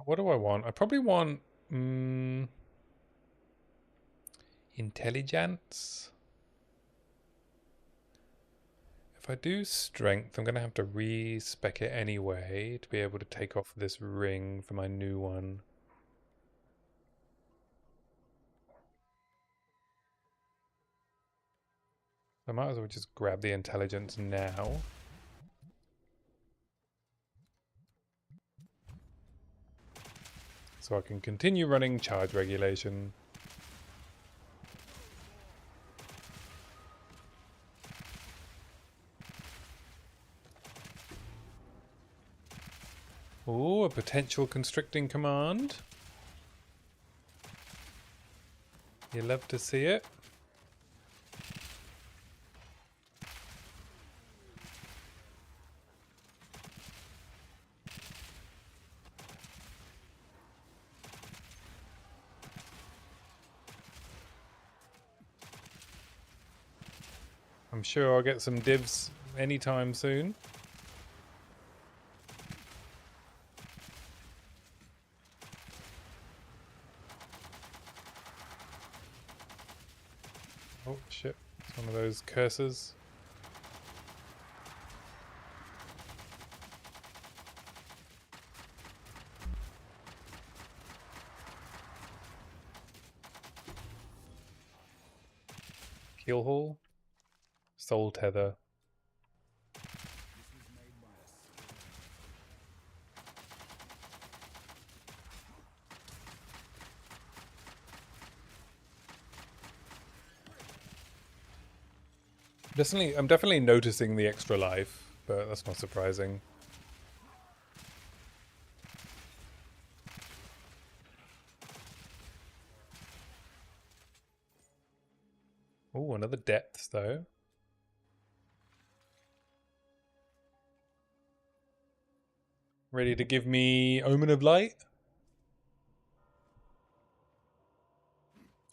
What do I want? I probably want intelligence. If I do strength, I'm going to have to re-spec it anyway to be able to take off this ring for my new one. I might as well just grab the intelligence now. So I can continue running charge regulation. Ooh, a potential constricting command. You love to see it. I'm sure I'll get some divs anytime soon. Oh shit, it's one of those curses. Keelhaul. Soul tether. I'm definitely noticing the extra life, but that's not surprising. Oh, another depth though. Ready to give me Omen of Light?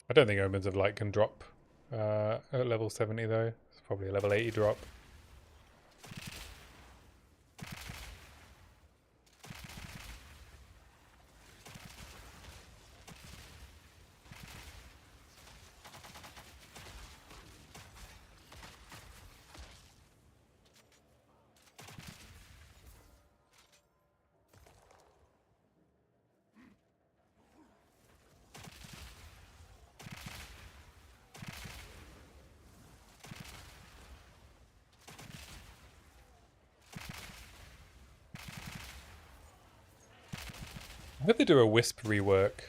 I don't think Omens of Light can drop at level 70 though. It's probably a level 80 drop. I hope they do a Wisp rework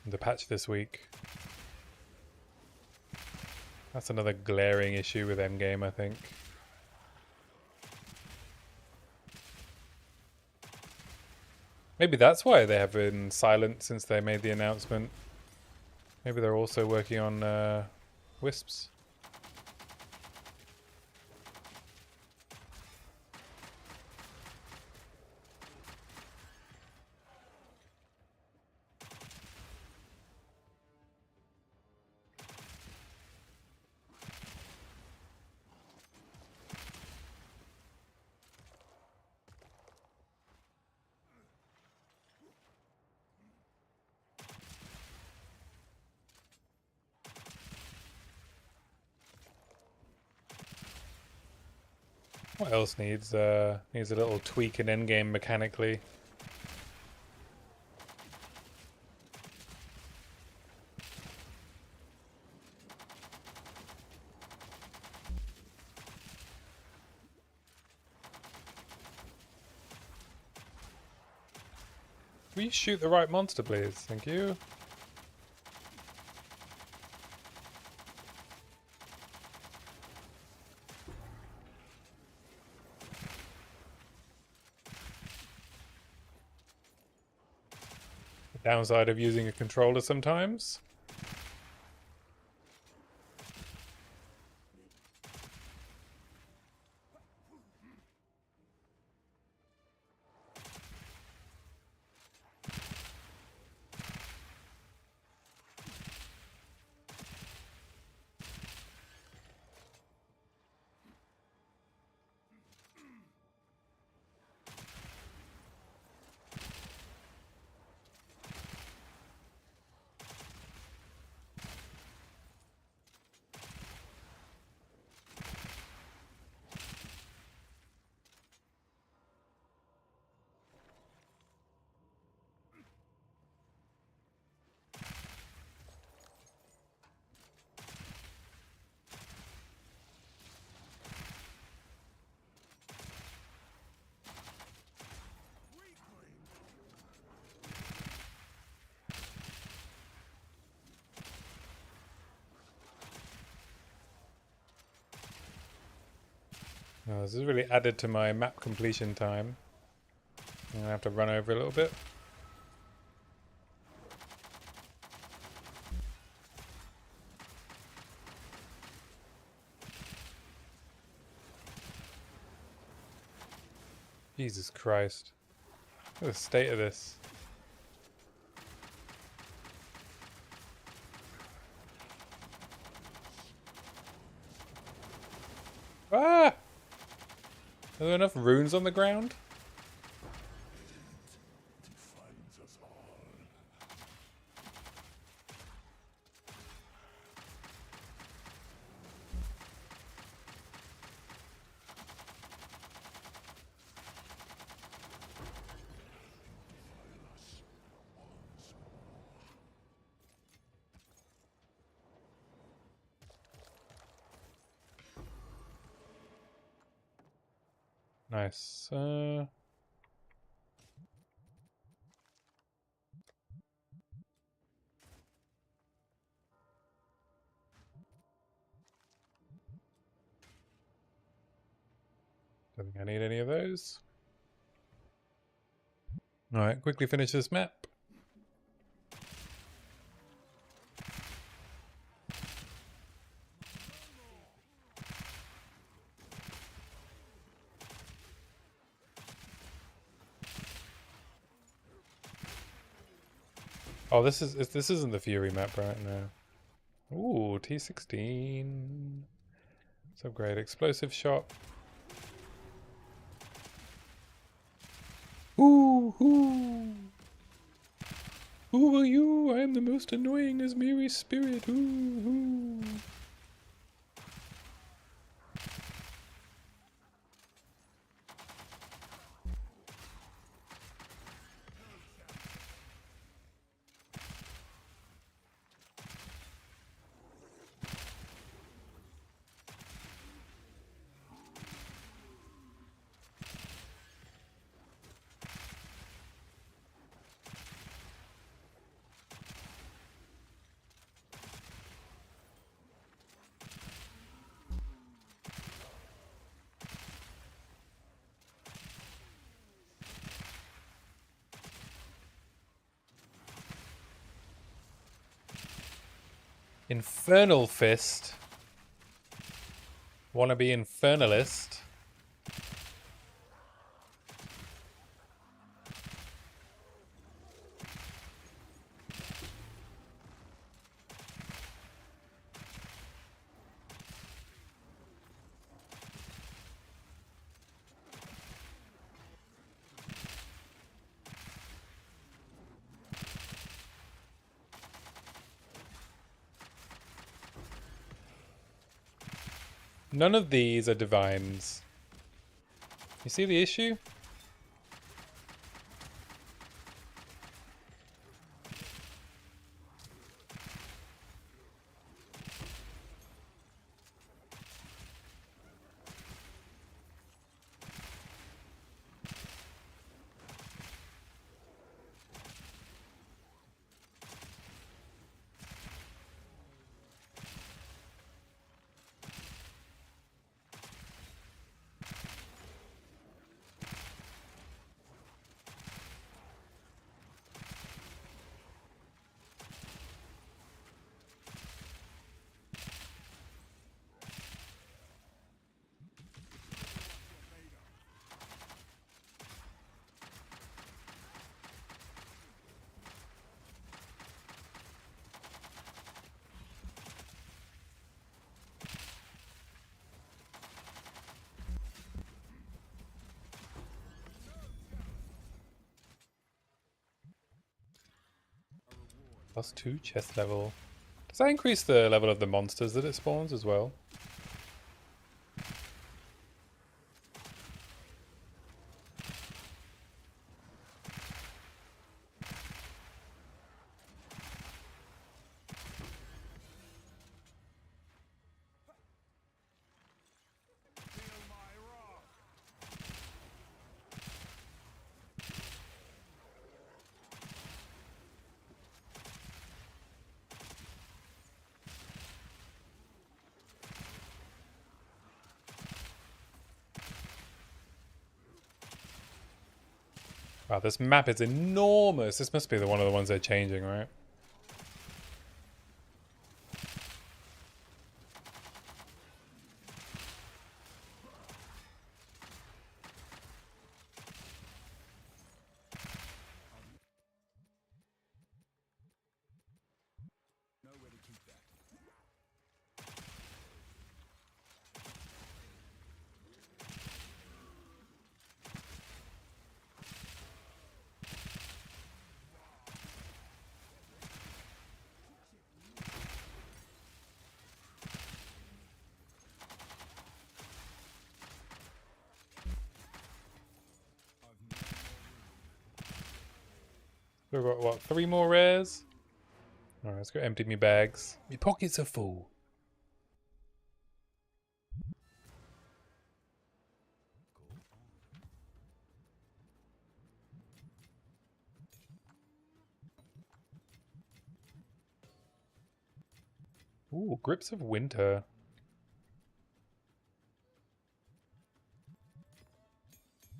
in the patch this week. That's another glaring issue with Endgame, I think. Maybe that's why they have been silent since they made the announcement. Maybe they're also working on Wisps. What else needs a little tweak in endgame mechanically? Will you shoot the right monster, please? Thank you. The downside of using a controller sometimes. Oh, this is really added to my map completion time. I'm gonna have to run over a little bit. Jesus Christ. Look at the state of this. Ah! Are there enough runes on the ground? Defines us all. Nice. Don't think I need any of those. Alright, quickly finish this map. Oh, this isn't the Fury map right now. Ooh, T16. Let's upgrade explosive shot. Ooh, ooh. Who are you? I am the most annoying Asmiri spirit. Ooh, ooh. Infernal Fist. Wanna be Infernalist? None of these are divines. You see the issue? +2 chest level. Does that increase the level of the monsters that it spawns as well? Wow, this map is enormous. This must be one of the ones they're changing, right? Know where to keep that. We've got, what, 3 more rares? Alright, let's go empty me bags. My pockets are full. Ooh, Grips of Winter.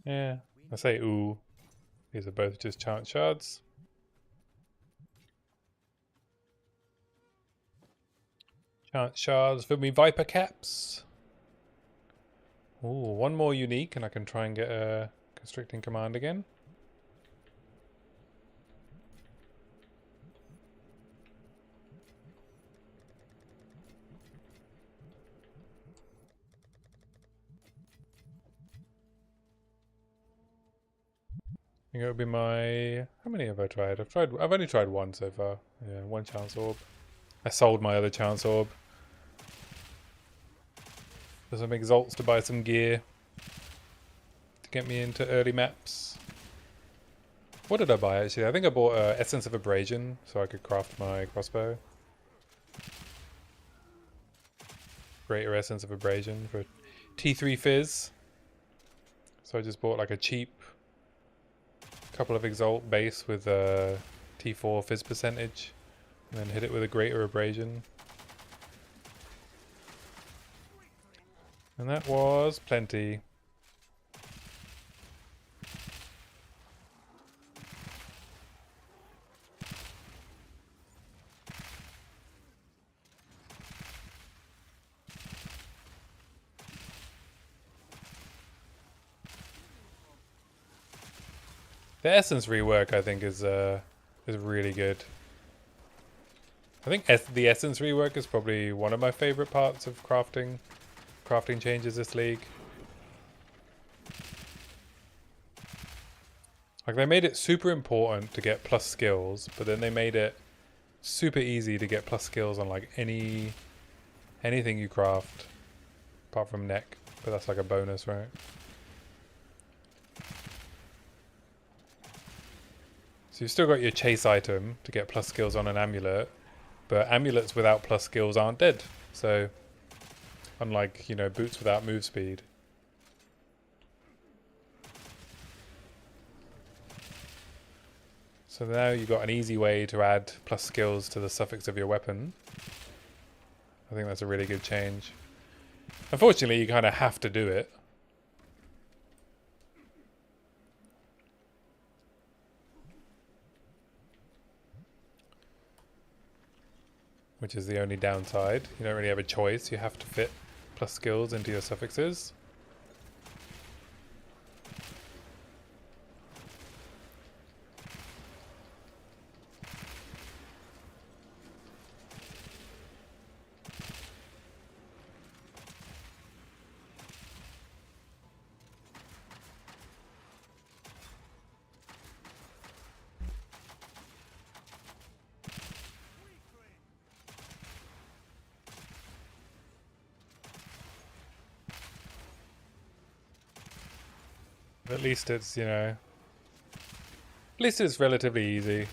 Yeah, I say ooh. These are both just chant shards. Chant shards for me Viper caps. Ooh, one more unique and I can try and get a constricting command again. I think it would be my... How many have I tried? I've only tried one so far. Yeah, one chance orb. I sold my other chance orb for some exalts to buy some gear to get me into early maps. What did I buy actually? I think I bought Essence of Abrasion so I could craft my crossbow. Greater Essence of Abrasion for T3 Fizz. So I just bought like a cheap couple of Exalt base with T4 Fizz percentage. And then hit it with a Greater Abrasion. And that was plenty. The essence rework, I think, is really good. I think the essence rework is probably one of my favorite parts of crafting changes this league. Like, they made it super important to get plus skills, but then they made it super easy to get plus skills on like anything you craft, apart from neck, but that's like a bonus, right? So you've still got your chase item to get plus skills on an amulet, but amulets without plus skills aren't dead. So, unlike, you know, boots without move speed. So now you've got an easy way to add plus skills to the suffix of your weapon. I think that's a really good change. Unfortunately, you kind of have to do it. Which is the only downside. You don't really have a choice. You have to fit plus skills into your suffixes. At least it's, you know, at least it's relatively easy.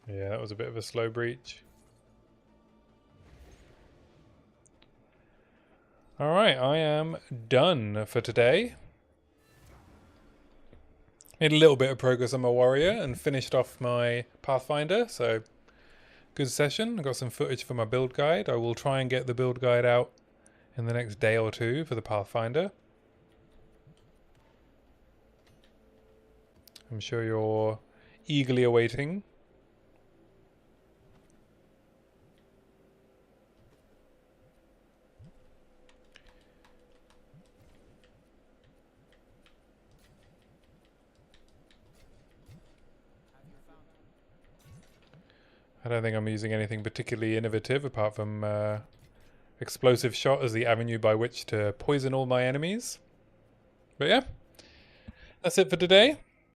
Yeah, that was a bit of a slow breach. Alright, I am done for today. Made a little bit of progress on my warrior and finished off my Pathfinder, so good session. I got some footage for my build guide. I will try and get the build guide out in the next day or two for the Pathfinder. I'm sure you're eagerly awaiting. I don't think I'm using anything particularly innovative apart from explosive shot as the avenue by which to poison all my enemies. But yeah, that's it for today.